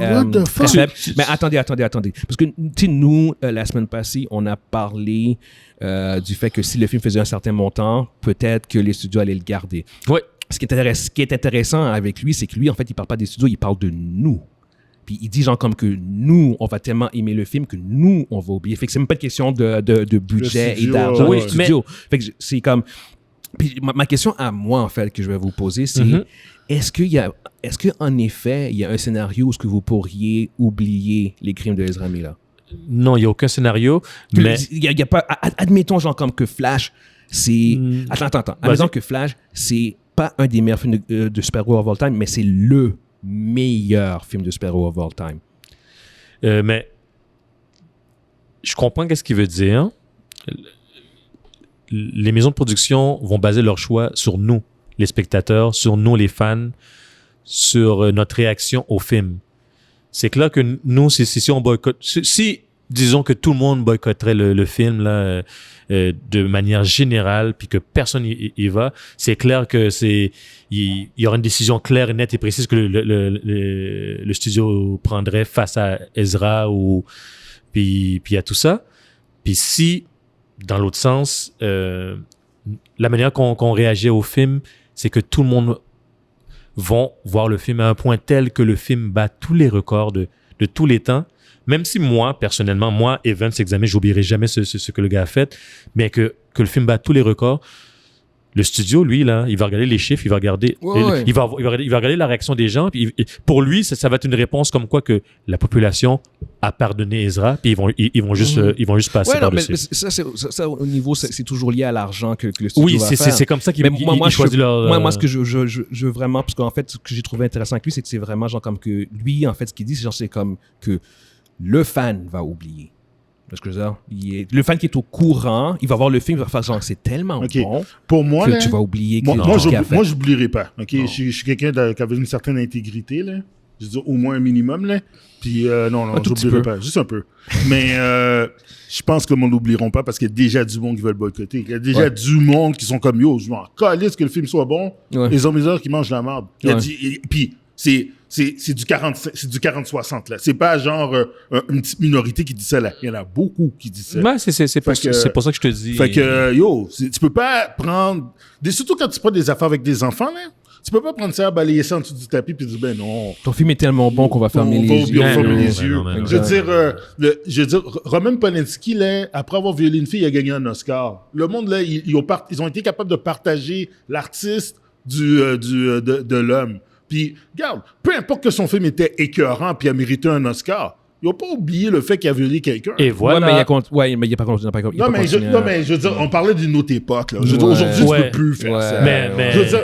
Mais attendez. Parce que nous, la semaine passée, on a parlé du fait que si le film faisait un certain montant, peut-être que les studios allaient le garder. Oui. Ce qui est intéressant avec lui, c'est que lui, en fait, il parle pas des studios, il parle de nous. Puis il dit genre comme que nous, on va tellement aimer le film que nous, on va oublier. Fait que c'est même pas une question de budget et d'argent du studio. Fait que c'est comme... Puis ma question à moi, en fait, que je vais vous poser, c'est est-ce qu'en effet, il y a un scénario où est-ce que vous pourriez oublier les crimes de Ezra Miller? Non, il n'y a aucun scénario, mais... Il y a pas... Admettons, genre, comme que Flash, c'est... Attends. Admettons que Flash, c'est pas un des meilleurs films de super-héros of all time, mais c'est le meilleur film de super-héros of all time. Mais je comprends qu'est-ce qu'il veut dire. Les maisons de production vont baser leur choix sur nous, les spectateurs, sur nous, les fans, sur notre réaction au film. C'est clair que nous, si on boycotte... Si, disons que tout le monde boycotterait le film là, de manière générale, puis que personne y va, c'est clair que il y aura une décision claire et nette et précise que le studio prendrait face à Ezra puis à tout ça. Puis si, dans l'autre sens, la manière qu'on réagit au film, c'est que tout le monde vont voir le film à un point tel que le film bat tous les records de tous les temps. Même si moi, personnellement, Evans Examé, j'oublierai jamais ce que le gars a fait, mais que le film bat tous les records, le studio, lui, là, il va regarder les chiffres, il va regarder, il va regarder la réaction des gens. Puis pour lui, ça va être une réponse comme quoi que la population a pardonné Ezra, puis ils vont juste passer par-dessus. Ça, au niveau, c'est toujours lié à l'argent que le studio va faire. C'est comme ça qu'il choisit leur... Moi, ce que je veux vraiment, parce qu'en fait, ce que j'ai trouvé intéressant avec lui, c'est que c'est vraiment genre comme que lui, en fait, ce qu'il dit, c'est comme que le fan va oublier. Parce que le fan qui est au courant, il va voir le film, il va faire genre, c'est tellement bon pour moi, que là, tu vas oublier qu'il moi, je n'oublierai pas. Okay? Je suis quelqu'un qui avait une certaine intégrité, là. Je veux dire, au moins un minimum, là. Puis, non, je n'oublierai pas. Juste un peu. Mais je pense que le monde n'oublieront pas parce qu'il y a déjà du monde qui veut le boycotter. Il y a déjà du monde qui sont comme, yo, je m'en calisse que le film soit bon. Les hommes qui mangent la merde. Puis, c'est du 40-60, là. C'est pas genre une petite minorité qui dit ça, là. Il y en a beaucoup qui disent ça. Ouais, c'est pour ça que je te dis. Fait que, yo, tu peux pas prendre... Surtout quand tu prends des affaires avec des enfants, là, tu peux pas prendre ça, balayer ça en dessous du tapis puis dire, ben non. Ton film est tellement bon qu'on va fermer les yeux. On va fermer les yeux. Je veux dire, Roman Polanski, là, après avoir violé une fille, il a gagné un Oscar. Le monde, là, ils ont été capables de partager l'artiste de l'homme. Puis, regarde, peu importe que son film était écœurant puis a mérité un Oscar, ils n'ont pas oublié le fait qu'il a violé quelqu'un. Et voilà. Mais il n'y a pas continué. Non, mais je veux dire, on parlait d'une autre époque. Là. Je veux dire, aujourd'hui, tu ne peux plus faire ça. Mais... Je veux dire,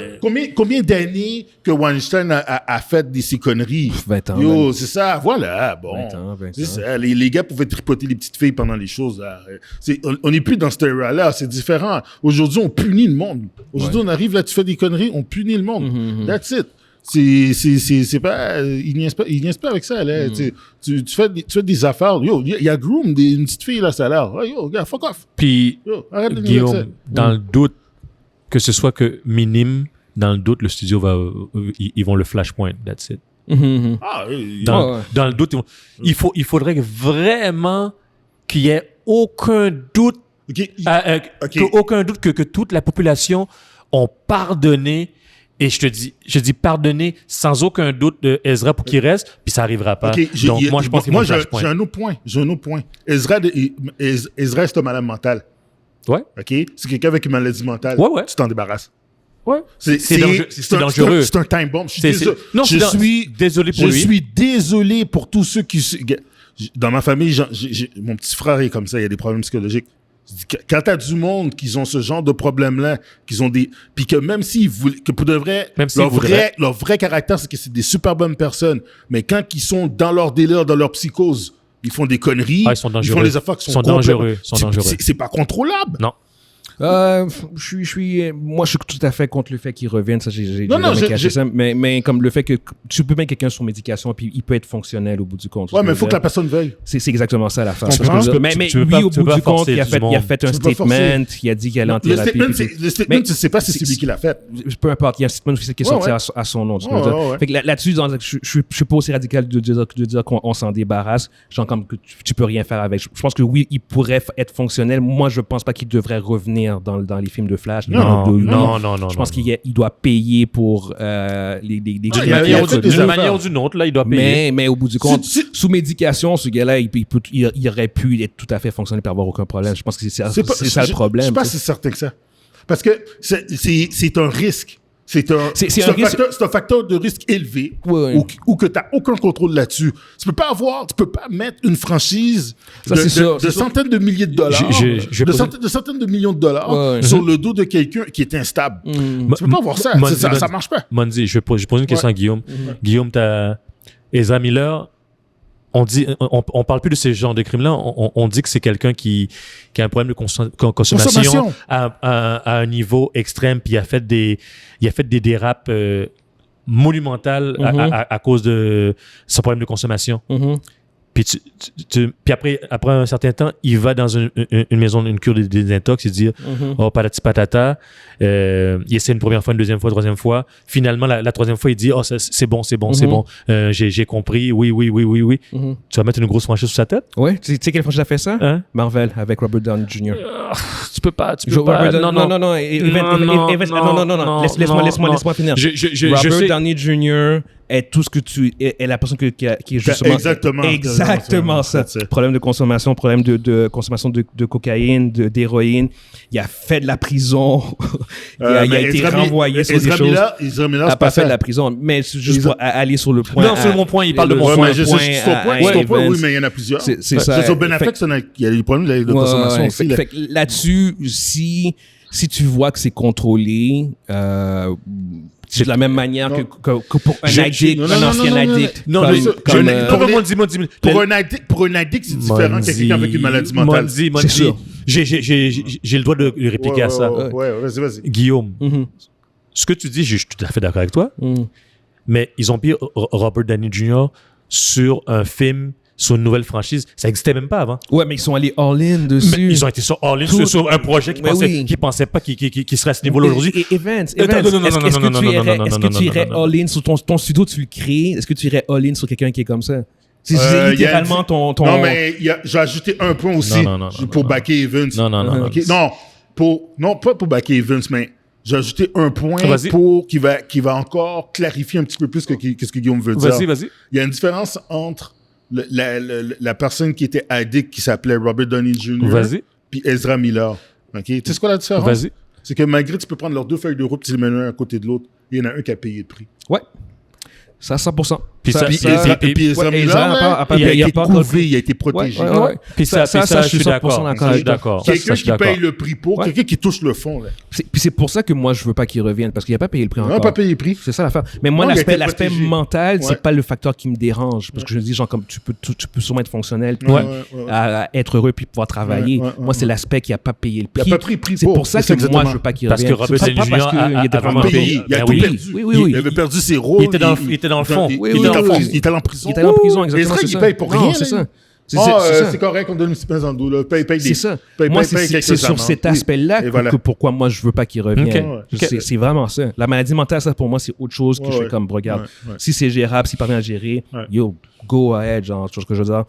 combien d'années que Weinstein a fait ces conneries? 20 ans. Yo, c'est ça. Voilà, bon. 20 ans. C'est ça. Les gars pouvaient tripoter les petites filles pendant les choses. Là. On n'est plus dans cette era-là. C'est différent. Aujourd'hui, on punit le monde. Aujourd'hui, on arrive là, tu fais des conneries, on punit le monde. That's it. C'est pas, il niaise pas avec ça, là. Tu fais des affaires. Yo, il y a Groom, une petite fille, là, ça a l'air. Yo, gars, fuck off. Puis, arrête de Guillaume, dans le doute, que ce soit que minime, dans le doute, le studio ils vont le flashpoint, that's it. Dans le doute, il faudrait vraiment qu'il y ait aucun doute, aucun doute que toute la population ont pardonné. Et je dis pardonner sans aucun doute de Ezra pour qu'il reste, puis ça n'arrivera pas. Donc, moi, je pense qu'il faut flashpoint. J'ai un autre point. Ezra, c'est un malade mental. Ouais. OK? C'est quelqu'un avec une maladie mentale. Ouais. Tu t'en débarrasses. Ouais. C'est dangereux. C'est un time bomb. Je suis désolé pour lui. Je suis désolé pour tous ceux qui... Dans ma famille, mon petit frère est comme ça, il y a des problèmes psychologiques. Quand t'as du monde qui ont ce genre de problème-là, puis que même s'ils voulaient, que pour de vrai, leur vrai caractère, c'est que c'est des super bonnes personnes, mais quand ils sont dans leur délire, dans leur psychose, ils font des conneries, ils sont dangereux. Ils font des affaires qui sont dangereux. C'est pas contrôlable. Non. Moi, je suis tout à fait contre le fait qu'il revienne. Ça, j'ai caché ça. Mais comme le fait que tu peux mettre quelqu'un sur médication puis il peut être fonctionnel au bout du compte. Ouais, mais il faut que la personne veuille. C'est exactement ça la fin. Mais lui, au bout du compte, il a fait un statement. Il a dit qu'il allait en thérapie. Le statement, tu sais pas si c'est lui qui l'a fait. Peu importe, il y a un statement qui est sorti à son nom. Fait que là-dessus, je suis pas aussi radical de dire qu'on s'en débarrasse. Genre comme que tu peux rien faire avec. Je pense que oui, il pourrait être fonctionnel. Moi, je pense pas qu'il devrait revenir dans les films de Flash. Non. Je pense qu'il doit payer pour d'une manière ou d'une autre, là, il doit payer. Mais au bout du compte, sous médication, ce gars-là, il aurait pu être tout à fait fonctionnel et avoir aucun problème. Je pense que c'est ça le problème. Je suis pas si certain que ça. Parce que c'est un risque. C'est un facteur de risque élevé ou que tu n'as aucun contrôle là-dessus. Tu peux pas mettre une franchise de centaines de milliers de dollars, de centaines de millions de dollars sur le dos de quelqu'un qui est instable. Tu peux pas avoir ça. Ça marche pas. Mondi, je pose une question à Guillaume. Guillaume, t'as Ezra Miller. On parle plus de ces genres de crimes-là. On dit que c'est quelqu'un qui a un problème de consommation à un niveau extrême, puis il a fait des dérapes monumentales à cause de ce problème de consommation. Puis après un certain temps, il va dans une maison, une cure de désintox, il dit oh patati patata, il essaie une première fois, une deuxième fois, troisième fois. Finalement, la troisième fois, il dit oh c'est bon, j'ai compris, oui. Tu vas mettre une grosse franchise sur sa tête? Ouais, tu sais quelle franchise a fait ça? Hein? Marvel avec Robert Downey Jr. Tu peux pas. Non, laisse-moi finir. Robert Downey Jr. est tout ce que est la personne qui est justement exactement ça. Problème de consommation, problème de consommation de cocaïne, d'héroïne. Il a fait de la prison. il a été renvoyé sur des choses. Ezra Miller, n'a pas fait de la prison, mais juste pour aller sur le point. Non, c'est mon point. Il parle de mon point. Oui, mais il y en a plusieurs. C'est ça. Sur Ben Affleck, il y a des problèmes de consommation aussi. Là-dessus, si tu vois que c'est contrôlé, c'est de la même manière que pour un addict, un ancien addict. Pour un addict, c'est différent que quelqu'un avec une maladie mentale. J'ai le droit de répliquer à ça. Ouais, vas-y. Guillaume, ce que tu dis, je suis tout à fait d'accord avec toi, mais ils ont pris Robert Downey Jr. sur un film, sur une nouvelle franchise. Ça n'existait même pas avant. Ouais, mais ils sont allés all-in dessus. Mais ils ont été all-in sur un projet qu'ils pensaient pas qu'il serait à ce niveau-là aujourd'hui. Et Evans, est-ce que tu irais all-in sur ton studio, tu le crées? Est-ce que tu irais all-in sur quelqu'un qui est comme ça? C'est littéralement ton... Non, mais j'ai ajouté un point aussi pour backer Evans. Non, pas pour backer Evans, mais j'ai ajouté un point qui va encore clarifier un petit peu plus ce que Guillaume veut dire. Vas-y. Il y a une différence entre la personne qui était addict, qui s'appelait Robert Downey Jr. puis Ezra Miller. Tu sais quoi la différence? Vas-y. C'est que malgré tu peux prendre leurs deux feuilles de route, tu les mets l'un à côté de l'autre, il y en a un qui a payé le prix. Ouais. Ça, 100%. Puis Ezra Miller, il a été protégé. Puis ça, je suis 100% d'accord. Quelqu'un qui paye le prix pour, quelqu'un qui touche le fond. Puis c'est pour ça que moi, je veux pas qu'il revienne, parce qu'il n'a pas payé le prix encore. Il n'a pas payé le prix. C'est ça l'affaire. Mais moi, l'aspect mental, c'est pas le facteur qui me dérange. Parce que je me dis, genre, comme tu peux sûrement être fonctionnel, à être heureux, puis pouvoir travailler. Moi, c'est l'aspect qui n'a pas payé le prix. Il n'a pas pris le prix. C'est pour ça que moi, je veux pas qu'il revienne. Parce que Robert Downey Jr. était vraiment payé. Il a tout perdu. Il avait perdu ses rôles. Il était dans le fond. Il était en prison. Il était en prison, exactement. Ezra, il paye pour rien. C'est ça. C'est correct, on donne une petite pince dans le dos. C'est ça. Moi, c'est sur cet aspect-là que pourquoi moi, je veux pas qu'il revienne. C'est vraiment ça. La maladie mentale, ça, pour moi, c'est autre chose que je fais comme, regarde, si c'est gérable, s'il parvient à gérer, yo, go ahead, genre, tu vois ce que je veux dire.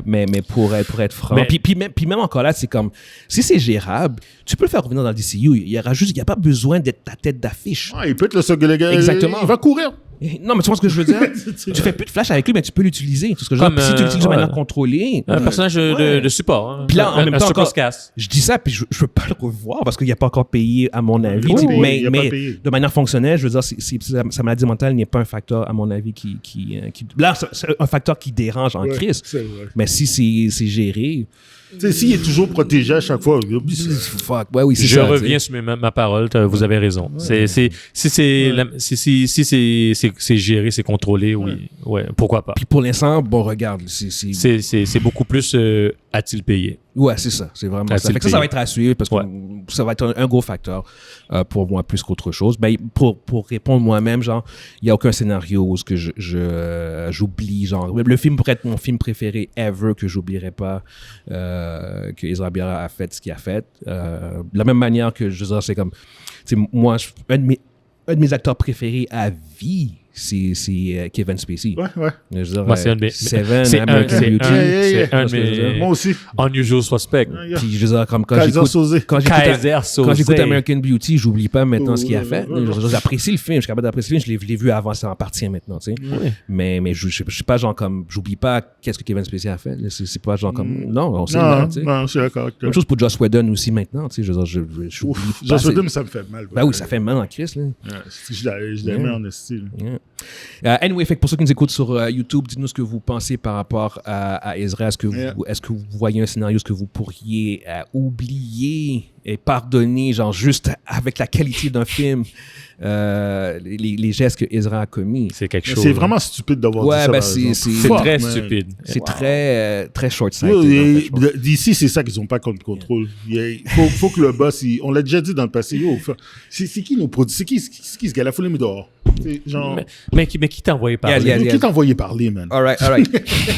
Mais pour être franc. Puis même encore là, c'est comme, si c'est gérable, tu peux le faire revenir dans le DCU. Il n'y a pas besoin d'être ta tête d'affiche. Il peut être le seul gars. Exactement. Il va courir. Non, mais tu vois ce que je veux dire? Tu fais plus de flash avec lui, mais tu peux l'utiliser. Tout ce que je veux dire. Si tu l'utilises de manière contrôlée. Un personnage de support. Hein. Puis là, en même temps, je dis ça, puis je veux pas le revoir parce qu'il n'a pas encore payé, à mon avis. Mais de manière fonctionnelle, je veux dire, sa maladie mentale n'est pas un facteur, à mon avis, là, c'est un facteur qui dérange en crise. Mais si c'est géré... S'il est toujours protégé à chaque fois, je reviens sur ma parole, vous avez raison. Si c'est géré, c'est contrôlé, oui, pourquoi pas. Puis pour l'instant, bon, regarde, c'est beaucoup plus a-t-il payé. Ouais, c'est ça, c'est vraiment ça. Ça va être à suivre parce que ça va être un gros facteur pour moi plus qu'autre chose. Ben, pour répondre moi-même, genre, il n'y a aucun scénario où j'oublie, genre, le film pourrait être mon film préféré ever que j'oublierai pas que Ezra Miller a fait ce qu'il a fait. De la même manière que, je veux dire, c'est comme, tu sais, moi, un de mes acteurs préférés à vie, c'est Kevin Spacey. Ouais. Je veux dire, Moi, c'est un de mes- Seven, c'est American un- Beauty. c'est un de Parce que je veux dire, mes Moi aussi. unusual suspects. Puis je veux dire, comme quand Kaiser j'écoute... Soze. Quand Kaiser j'écoute Soze. American Beauty, j'oublie pas maintenant ce qu'il a fait. Ouais. J'apprécie le film, je suis capable d'apprécier le film, je l'ai vu avant, ça en partie maintenant, tu sais. Oui. Mais je suis pas genre comme... J'oublie pas qu'est-ce que Kevin Spacey a fait. C'est pas genre comme... Non, on sait là, tu sais. Non, je suis d'accord avec toi. Même chose pour Joss Whedon aussi maintenant, tu sais. Je veux dire, j'oublie Ouf, pas. Joss Whedon, ça me fait mal. Ben oui, ça fait mal en crise, là. Je l'aimais en esti. Yeah. Anyway, fait que pour ceux qui nous écoutent sur YouTube, dites-nous ce que vous pensez par rapport à Ezra. Est-ce que vous voyez un scénario, ce que vous pourriez oublier et pardonner, genre juste avec la qualité d'un film, les gestes que Ezra a commis? C'est quelque Mais chose. c'est vraiment stupide d'avoir dit ça. Ben par c'est exemple. C'est Fuck, très man. stupide. c'est très short-sighted. Yo, en fait, je pense. D'ici, c'est ça qu'ils n'ont pas contre contrôle. Il faut que le boss, on l'a déjà dit dans le passé, c'est qui nos produits? C'est qui ce gars-là? Faut les mettre dehors. C'est genre, Mais qui t'a envoyé parler? Yeah. qui t'a envoyé parler, man? All right.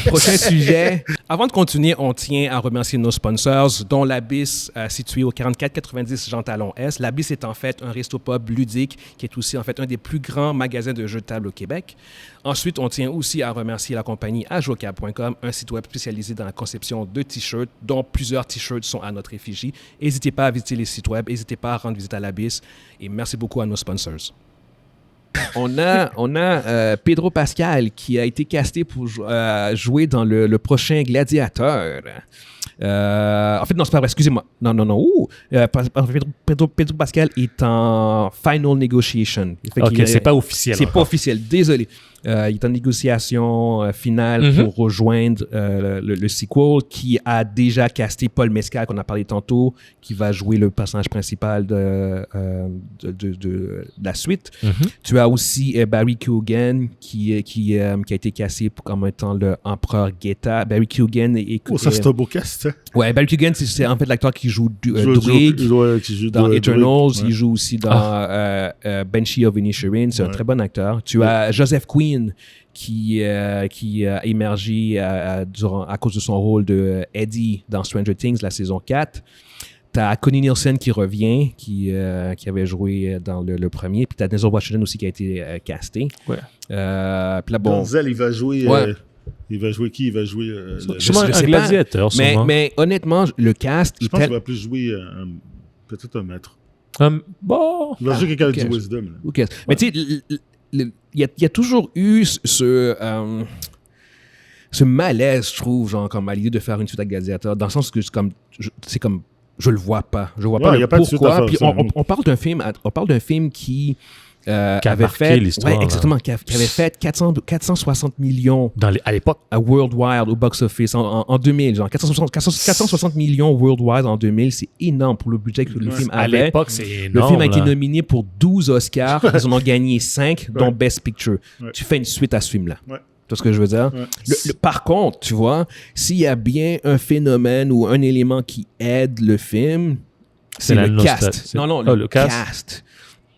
Prochain sujet. Avant de continuer, on tient à remercier nos sponsors, dont l'Abyss, situé au 4490 Jean Talon Est. L'Abyss est en fait un resto-pub ludique qui est aussi en fait un des plus grands magasins de jeux de table au Québec. Ensuite, on tient aussi à remercier la compagnie ajocab.com, un site web spécialisé dans la conception de t-shirts, dont plusieurs t-shirts sont à notre effigie. N'hésitez pas à visiter les sites web, n'hésitez pas à rendre visite à l'Abyss et merci beaucoup à nos sponsors. On a Pedro Pascal qui a été casté pour jouer dans le prochain Gladiateur. En fait, non, c'est pas vrai, excusez-moi. Non. Pedro Pascal est en final negotiation. Ok, c'est pas officiel. C'est pas officiel, désolé. Il est en négociation finale pour rejoindre le sequel qui a déjà casté Paul Mescal, qu'on a parlé tantôt, qui va jouer le personnage principal de la suite. Tu as aussi Barry Keoghan qui a été cassé comme étant l'empereur Guetta. Barry Keoghan Ça, c'est un beau cast, hein? Ouais, Barry Keoghan, c'est en fait l'acteur qui joue Druig dans Eternals. Il joue aussi dans Banshee of Inisherin. C'est un très bon acteur. Tu as Joseph Quinn qui a émergé à cause de son rôle de Eddie dans Stranger Things, la saison 4. T'as Connie Nielsen qui revient, qui avait joué dans le premier. Puis t'as Denzel Washington aussi qui a été casté. Ouais. Puis là, bon... Denzel, il va jouer... Ouais. Il va jouer qui? Il va jouer... Sûrement je un sais gladiateur, pas. sûrement. Mais honnêtement, le cast... Je pense qu'il va plus jouer peut-être un maître. Bon. Il va jouer quelqu'un avec ok. du wisdom. Là. Ok. Mais tu sais, il y a toujours eu ce malaise, je trouve, genre, comme à l'idée de faire une suite à Gladiator, dans le sens que c'est comme je le vois pas. Je vois pas Ouais, y le a pas de suite à pourquoi. faire, Puis ça. on parle d'un film qui avait marqué fait l'histoire, ouais, exactement, qui avait fait 460 millions À l'époque. à worldwide au box-office en 2000. Genre 460 millions worldwide en 2000, c'est énorme pour le budget que le film À avait. l'époque, c'est Le énorme. film a été là. nominé pour 12 Oscars. Ils en ont gagné 5, dont Best Picture. Ouais. Tu fais une suite à ce film-là. Ouais. Tu vois ce que je veux dire? Ouais. Par contre, tu vois, s'il y a bien un phénomène ou un élément qui aide le film, c'est la le nostalgie. cast. Non, le cast.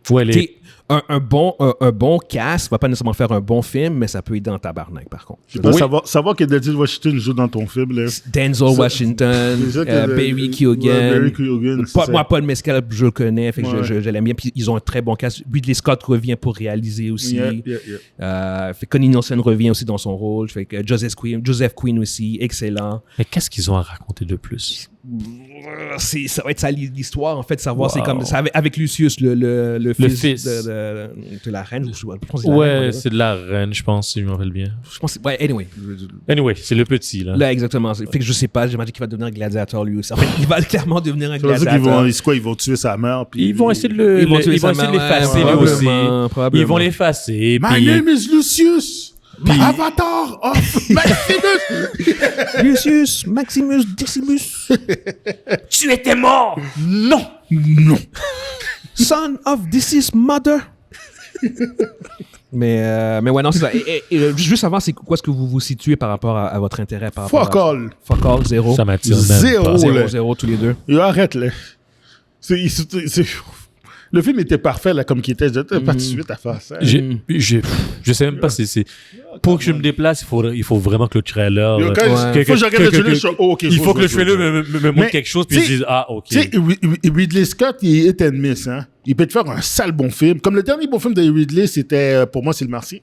Ouais, T'sais, un bon cast va pas nécessairement faire un bon film, mais ça peut aider en tabarnak, par contre. Je pense savoir que Denzel Washington joue dans ton film. Là. Denzel Washington, Barry Keoghan. Moi, Paul Mescal, je le connais, fait que je l'aime bien. Puis ils ont un très bon cast. Ridley Scott revient pour réaliser aussi. Fait Connie Nielsen revient aussi dans son rôle. Fait que Joseph Quinn aussi, excellent. Mais qu'est-ce qu'ils ont à raconter de plus? Ça va être ça l'histoire, en fait, savoir. C'est comme ça avec Lucius, le fils de la reine. Ouais, c'est de la reine, je pense, si je me rappelle bien. Je pense ouais, anyway. Anyway, c'est le petit, là. Là, exactement. Fait que je sais pas, j'imagine qu'il va devenir un gladiateur lui aussi. En fait, il va clairement devenir un Ça veut dire gladiateur. qu'ils vont tuer sa mère. Puis Ils vont essayer de Ils vont tuer sa essayer de mère, l'effacer, lui aussi. probablement. Ils vont l'effacer. My puis- name is Lucius! Avatar of Maximus! Lucius Maximus Decimus, Tu étais mort! Non! son of Decius mother. Mais ouais, non, c'est ça. Et juste savoir, c'est quoi est-ce que vous vous situez par rapport à votre intérêt par rapport Fuck all! Fuck all, zéro. Ça m'attire même Zéro, pas. là. 0, tous les deux. Yo, arrête, là. Le film était parfait, là, comme qu'il était. Je n'avais pas de suite à faire ça. Je sais même pas si c'est... Pour que je me déplace, il faut vraiment que le trailer... Il faut que je regarde le trailer, je suis OK. Il faut que le trailer me montre quelque chose, puis je dise, ah, OK. Tu sais, Ridley Scott, il est hit and miss, hein. Il peut te faire un sale bon film. Comme le dernier bon film de Ridley, c'était, pour moi, c'est Le Martien.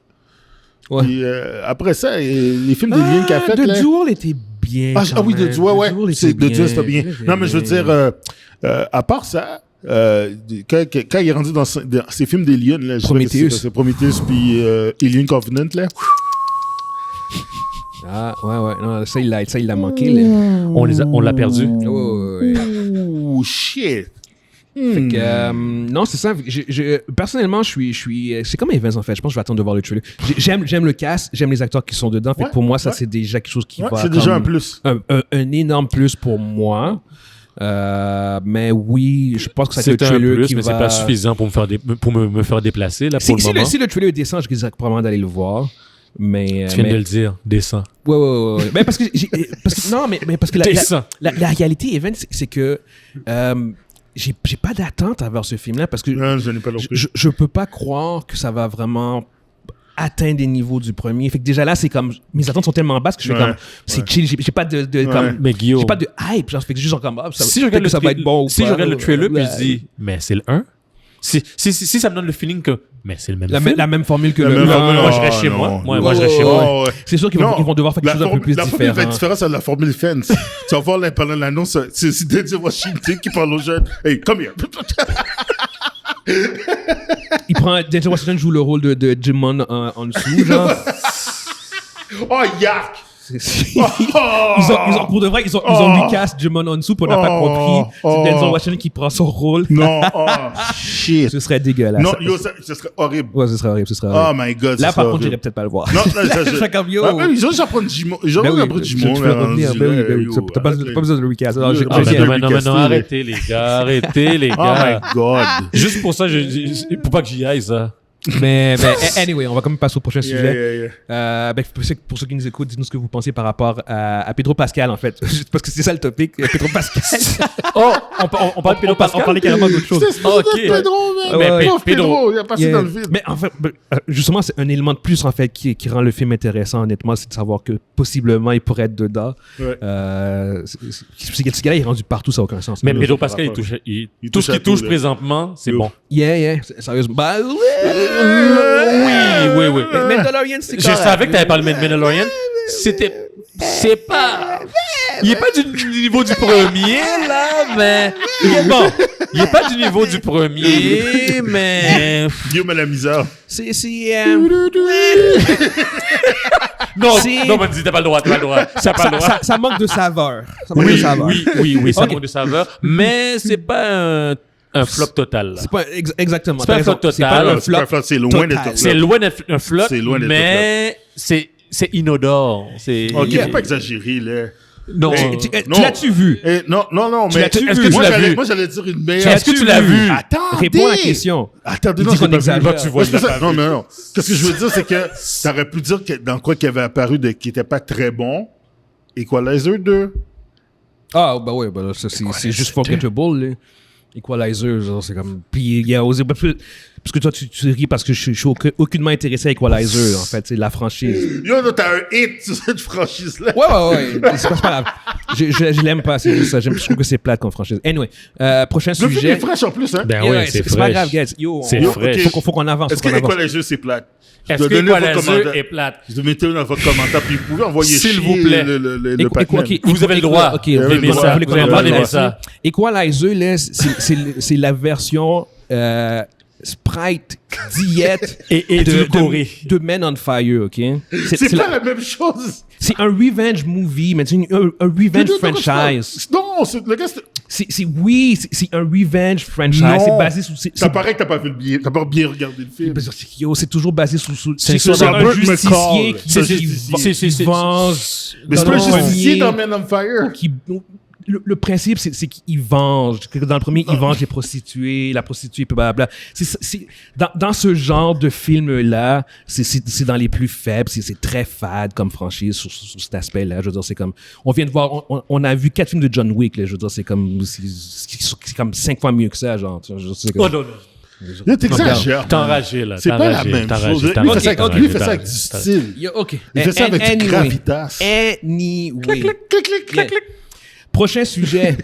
Ouais. Puis, après ça, les films d'Alien qu'il a fait, là... The Duel était bien. Oui, The Duel, ouais. The Duel, c'était bien. Non, mais je veux dire, à part ça... quand il est rendu dans ces films d'Alien, là, Prometheus. C'est Prometheus puis Alien Covenant, là. Ah, ouais. Non, ça, il l'a manqué, là. On l'a perdu. Oh, shit. Fait que, non, c'est ça. Personnellement, je suis. C'est comme Evans, en fait. Je pense que je vais attendre de voir le trailer. J'aime le cast, j'aime les acteurs qui sont dedans. Fait que pour moi, ça, c'est déjà quelque chose qui va. C'est déjà un plus. Un énorme plus pour moi. Mais oui, je pense que ça c'est le un trailer plus, qui mais va... c'est pas suffisant pour me faire déplacer, là, pour le moment. Si le trailer est décent, je risque probablement d'aller le voir. Mais, tu viens de le dire, décent. Ouais. Mais parce que la réalité, Evan, c'est que j'ai pas d'attente envers ce film-là parce que non, je n'ai pas je peux pas croire que ça va vraiment atteindre les niveaux du premier. Fait que déjà là, c'est comme mes attentes sont tellement basses que je fais comme c'est chill, j'ai pas de comme mais Guillaume, j'ai pas de hype, genre fait que juste comme si je regarde ça va être bon ou si pas, je regarde le trailer puis je dis mais c'est le 1. Si ça me donne le feeling que mais c'est le même film. La même formule que moi je reste chez moi. Moi je reste chez moi. C'est sûr qu'ils vont devoir faire quelque chose un peu plus différent. La formule va être différente de la formule Fence. Tu vas voir pendant l'annonce, c'est Denzel Washington qui parle aux jeunes. Hey, come here. Il prend Denzel Washington joue le rôle de Jimon en dessous, genre. Oh, yark! Ils ont pour de vrai ils ont recast Jimon en dessous, on n'a pas compris. C'est Denzel Washington qui prend son rôle. Non, shit. Ce serait dégueulasse. Non, ce serait horrible. Ouais, ce serait horrible. Oh my god. Là, par contre, j'irais peut-être pas le voir. Non, ils ont apprendre Jimon. Ils ont apprendre Jimon. Tu peux revenir. T'as pas besoin de le recast. Non, arrêtez les gars. Oh my god. Juste pour ça, pour pas que j'y aille, ça. Mais anyway, on va quand même passer au prochain sujet. Yeah. Pour ceux qui nous écoutent, dites-nous ce que vous pensez par rapport à Pedro Pascal, en fait. Parce que c'est ça le topic, Pedro Pascal. On parle de Pedro Pascal. On parlait carrément d'autre chose. C'est Pedro, il a passé dans le vide. Mais en fait, justement, c'est un élément de plus, en fait, qui rend le film intéressant, honnêtement, c'est de savoir que possiblement, il pourrait être dedans. Ouais. Ce gars-là, il est rendu partout, ça n'a aucun sens. Mais Pedro Pascal, tout ce qu'il touche présentement, c'est bon. Yeah, sérieusement. Bah, oui. Mandalorian, c'est Je savais que t'avais parlé de Mandalorian. C'est pas... Il est pas du niveau du premier, là, mais... Bon, il est pas du niveau du premier, mais... Guillaume a la misère. Non, mais t'as pas le droit. Ça manque de saveur. Oui, ça manque de saveur, mais c'est pas un flop total. C'est pas exactement. C'est pas un flop total. C'est loin d'être un flop. C'est loin d'être un flop, mais c'est inodore. Ok, faut pas exagérer, là. Non. Tu l'as-tu vu? Non, mais est-ce que tu l'as vu? Moi, j'allais dire une meilleure. Est-ce que tu l'as vu? Attends, réponds à la question. Attendez, non, qu'on exagère. Tu vois, non. Ce que je veux dire, c'est que t'aurais pu dire que dans quoi qu'il avait apparu qui était pas très bon, Equalizer 2. Ah, bah ouais, bah c'est juste forgettable, là. Equalizer, genre, c'est comme... Puis il a osé... Parce que toi, tu ris parce que je suis aucunement intéressé à Equalizer, en fait, c'est la franchise. Yo, t'as un hit sur cette franchise-là. Ouais. C'est pas grave. Je l'aime pas, c'est juste ça. Je trouve que c'est plate comme franchise. Anyway, prochain sujet. Le film est fraîche en plus, hein? Ben ouais, c'est pas grave, guys. C'est fraîche. Faut qu'on avance. Est-ce que Equalizer, c'est plate? Est-ce que Equalizer est plate? Je vais mettre dans votre commentaire, puis vous pouvez envoyer s'il vous plaît le Pac-Man. Vous avez le droit. Ok, vous aimez ça. Vous avez ça. Equalizer, là, c'est la version Sprite, diète et de Men on Fire, ok? C'est pas la même chose. C'est un revenge movie, mais c'est un revenge franchise. Non, le gars, c'est un revenge franchise. C'est basé sur... Ça paraît que t'as pas vu t'as pas bien regardé le film. C'est toujours basé sur c'est un justicier qui venge... Mais c'est pas un justicier dans Men on Fire. Le principe, c'est qu'il venge. Dans le premier, il venge les prostituées, la prostituée, blablabla. Dans ce genre de film-là, c'est dans les plus faibles. C'est très fade comme franchise sur cet aspect-là. Je veux dire, c'est comme... On vient de voir... On a vu 4 films de John Wick, là. Je veux dire, c'est comme 5 fois mieux que ça, genre. Oh non. Là, t'exagères. T'es enragé, là. C'est pas la même chose. Lui, il fait ça avec du style. OK. Il fait ça avec du gravitas. Anyway. Clic, clic. Prochain sujet.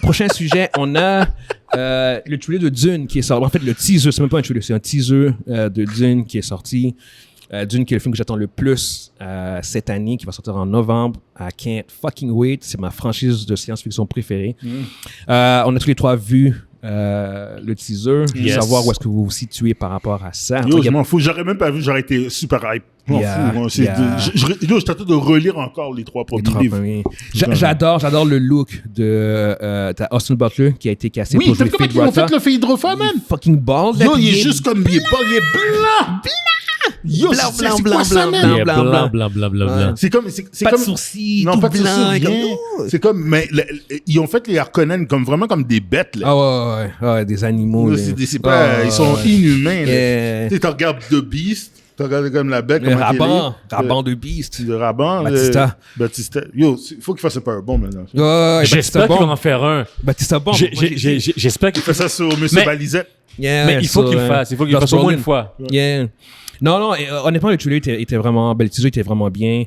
Prochain sujet, on a le trailer de Dune qui est sorti. En fait, le teaser, c'est même pas un trailer, c'est un teaser de Dune qui est sorti. Dune, qui est le film que j'attends le plus cette année, qui va sortir en novembre. I can't fucking wait. C'est ma franchise de science-fiction préférée. On a tous les trois vu le teaser. Je veux savoir où est-ce que vous vous situez par rapport à ça. Yo, je m'en fous. J'aurais même pas vu. J'aurais été super hype. Je m'en fous. Je t'attends de relire encore les trois premiers livres. J'adore le look de Austin Butler qui a été cassé pour jouer Feyd Rautha. Comment ils ont fait le Feyd Rautha, man? Fucking bald. Yo, il est juste comme... Il est blanc. Yo, c'est quoi ça, man? Blanc. C'est comme... Pas de sourcils, non, tout pas de blanc. sourcils, rien. C'est comme... Mais ils ont fait les Harkonnen comme vraiment comme des bêtes, là. Ah ouais, des animaux. C'est pas... Ils sont inhumains, là. Tu regardes The Beast, tu regardes comme la bête, le Raban de Beast. Le Raban. Batista. Yo, il faut qu'il fasse un Powerbomb maintenant. J'espère qu'il va en faire un. Batista bon. J'espère qu'il fait ça sur Monsieur Balizette. Mais il faut qu'il fasse. Il faut qu'il fasse au moins une fois. Non, honnêtement, le trailer était vraiment... le teaser était vraiment bien.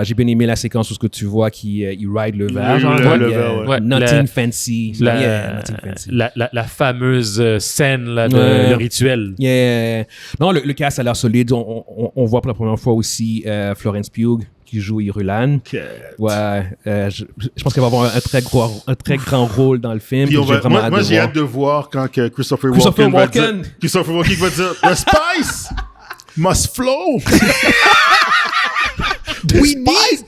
J'ai bien aimé la séquence où ce que tu vois il ride le verre. Nothing fancy. La fameuse scène là, le rituel. Non, le cast a l'air solide. On voit pour la première fois aussi Florence Pugh qui joue Irulan. Je pense qu'elle va avoir un très grand rôle dans le film. Moi, j'ai hâte de voir quand Christopher Walken va dire... Christopher Walken va dire « The spice must flow! » We need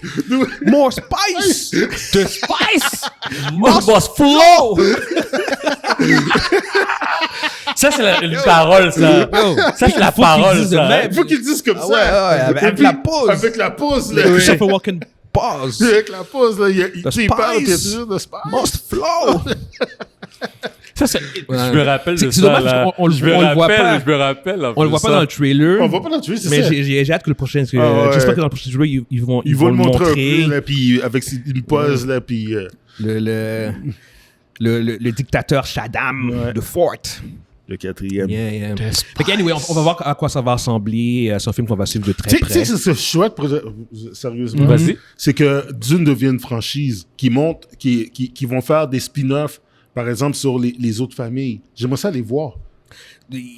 more spice! The spice must flow! Ça, c'est une parole, ça. Ça, c'est la parole, ça. Il faut qu'ils disent comme ça. Avec la pause. Avec la pause, là. Christopher Walken pause. Avec la pause, là. Il parle, puis il y a toujours The spice must flow! Ça, je me rappelle de ça. Là. On le voit pas. Je me rappelle. On le voit pas dans le trailer. On le voit pas dans le trailer, c'est ça. Mais j'ai hâte que le prochain. J'espère que dans le prochain trailer, ils vont le montrer un peu, là, puis avec une pause, là, puis... Le dictateur Shaddam de Fort. Le quatrième. Anyway, on va voir à quoi ça va ressembler. C'est un film qu'on va suivre de très près. Tu sais, c'est chouette, sérieusement. Vas-y. C'est que Dune devient une franchise qui vont faire des spin-offs, par exemple, sur les autres familles. J'aimerais ça les voir.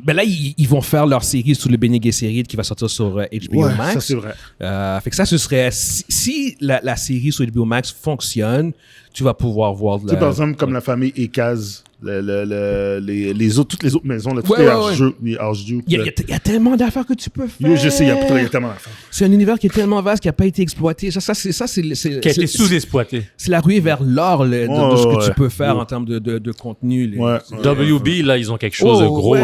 Ben là, ils vont faire leur série sur le Bene Gesserit qui va sortir sur HBO Max. Ça, c'est vrai. Fait que ça, ce serait... Si la série sur HBO Max fonctionne, tu vas pouvoir voir... Tu sais, par exemple, comme la famille Ekaz, toutes les autres maisons, là, tout est Archduke. Il y a tellement d'affaires que tu peux faire. Yo, je sais, il y a tellement d'affaires. C'est un univers qui est tellement vaste qui n'a pas été exploité. Qui a été sous-exploité. C'est la ruée vers l'or de ce que tu peux faire en termes de contenu. WB, là, ils ont quelque chose de gros.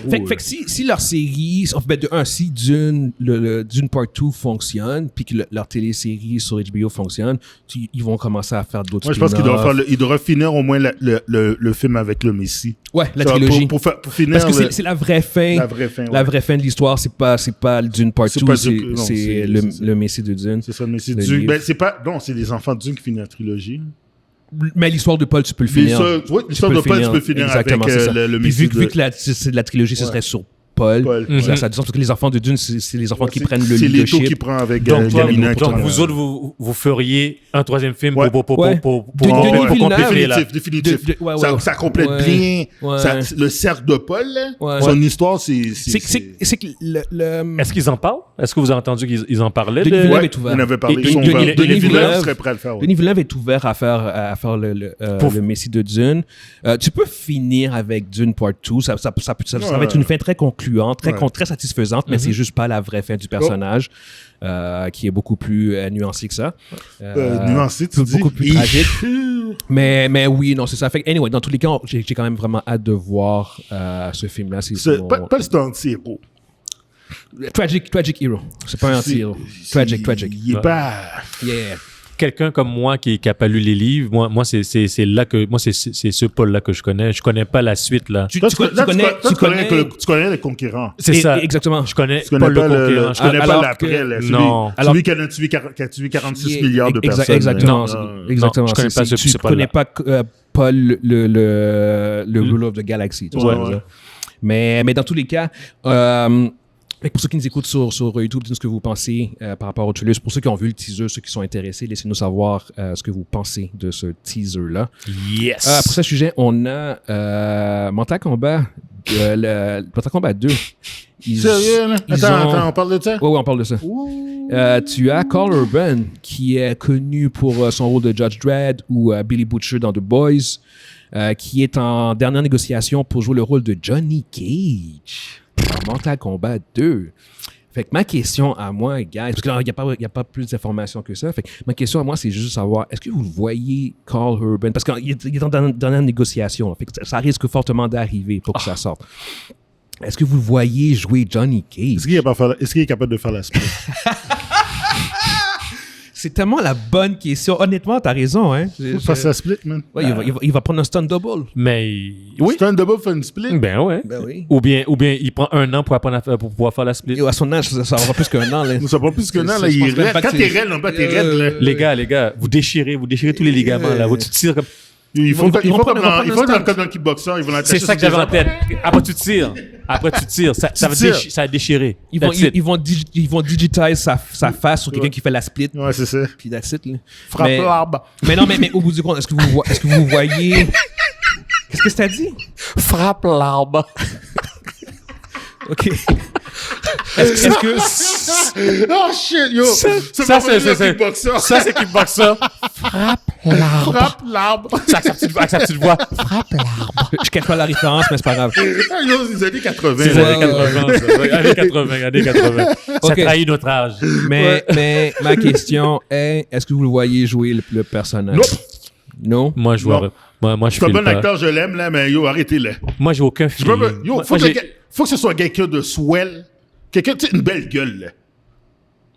Fait que si leur série... si Dune, Dune Part 2 fonctionne, puis que leur télésérie sur HBO fonctionne, ils vont commencer à faire d'autres spin-offs. Je pense qu'ils devraient finir au moins le film avec le Messie. Ouais, la trilogie. Pour finir... Parce que c'est la vraie fin. La vraie fin de l'histoire, c'est pas Dune Part 2, c'est le Messie de Dune. C'est ça, le Messie de Dune. Ben, c'est les enfants de Dune qui finissent la trilogie. Mais l'histoire de Paul, tu peux le finir. L'histoire de Paul, tu peux finir avec le Messie. Vu que c'est de la trilogie, ce serait sur Paul. Ça a du sens parce que les enfants de Dune, c'est les enfants qui prennent le leadership. C'est Leto qui prend avec donc vous autres, vous feriez un troisième film pour compléter là. Définitif. Ça complète bien. Le cercle de Paul, son histoire, c'est... Est-ce qu'ils en parlent? Est-ce que vous avez entendu qu'ils en parlaient? Denis Villeneuve est ouvert. On avait parlé. Denis Villeneuve serait prêt à le faire. Denis Villeneuve est ouvert à faire le Messie de Dune. Tu peux finir avec Dune Part 2. Ça va être une fin très concluante, très satisfaisante, mais c'est juste pas la vraie fin du personnage, qui est beaucoup plus nuancé que ça. Nuancé, tu dis? Beaucoup plus tragique. mais oui, non, c'est ça. Fait que, anyway, dans tous les cas, j'ai quand même vraiment hâte de voir ce film-là. Pas le anti-héros. Tragic Hero. C'est pas un anti-héros. Tragic. Il est pas... Yeah. quelqu'un comme moi qui a pas lu les livres, moi c'est là que moi c'est ce Paul-là que je connais. Je connais pas la suite là. Tu connais les conquérants. C'est ça. Exactement. Je connais Tu Paul connais le pas conquérant. je connais pas Alors l'après. que- là. Non. Celui qui a tué 46 milliards de personnes. Exactement. Non. Exactement. Non, je connais pas ce Tu Paul-là. connais pas Paul, le ruler of the galaxy. Tu vois, Ouais. Mais dans tous les cas, pour ceux qui nous écoutent sur YouTube, dites-nous ce que vous pensez par rapport au trailer. Pour ceux qui ont vu le teaser, ceux qui sont intéressés, laissez-nous savoir ce que vous pensez de ce teaser-là. Yes. Pour ce sujet, on a Mortal Kombat, Mortal Kombat 2. Sérieux, là? Attends, on parle de ça? Oui, on parle de ça. Tu as Karl Urban, qui est connu pour son rôle de Judge Dredd ou Billy Butcher dans The Boys, qui est en dernière négociation pour jouer le rôle de Johnny Cage dans Mortal Kombat 2. Fait que ma question à moi, guys, parce qu'il n'y a pas plus d'informations que ça, fait que ma question à moi, c'est juste savoir, est-ce que vous voyez Karl Urban, parce qu'il est en dernière négociation, là, fait que ça risque fortement d'arriver pour que ça sorte. Est-ce que vous le voyez jouer Johnny Cage? Est-ce qu'il est capable de faire la split? C'est tellement la bonne question. Honnêtement, t'as raison, hein. Faut faire sa split, man. Ouais, il va prendre un stun double. Mais oui. C'est un double for une split? Ben ouais. Ben oui. Ou bien il prend 1 an pour pouvoir faire la split. Et à son âge, ça aura plus qu'un an, là. Ça prend plus qu'un an, là. Je Il pense est même raide. pas Quand que t'es c'est- raide, là, t'es raide, là. Les gars, vous déchirez tous les ligaments là. Tu tires comme. Ils font Ils vont comme prendre dans le kickboxer, ils vont l'attacher. C'est ça que j'avais en tête. Après tu tires. Ça va déchirer. Ils vont digitiser sa face sur quelqu'un qui fait la split. Ouais, c'est ça. Puis that's it, là. Frappe Mais- l'arbre. Mais non, mais au bout du compte, est-ce que vous voyez... Qu'est-ce que t'as dit? Frappe l'arbre. OK. Est-ce que... Oh shit, yo! Ça, c'est kickboxer. Frappe l'arbre. Avec sa petite voix. Frappe l'arbre. Je cache pas la référence, mais c'est pas grave. Yo, les années 80. C'est les là. années 80. Années 80. Ça Ok. trahit notre âge. Mais ma question est, est-ce que vous le voyez jouer le personnage? Nope. Non? Moi, je vois. Moi, je C'est un file bon pas. acteur, je l'aime, là, mais yo, arrêtez-le. Moi, j'ai aucun Je peux pas- feeling. Yo, Moi, faut j'ai- que ce soit quelqu'un de swell. Quelqu'un, tu sais, une belle gueule, là.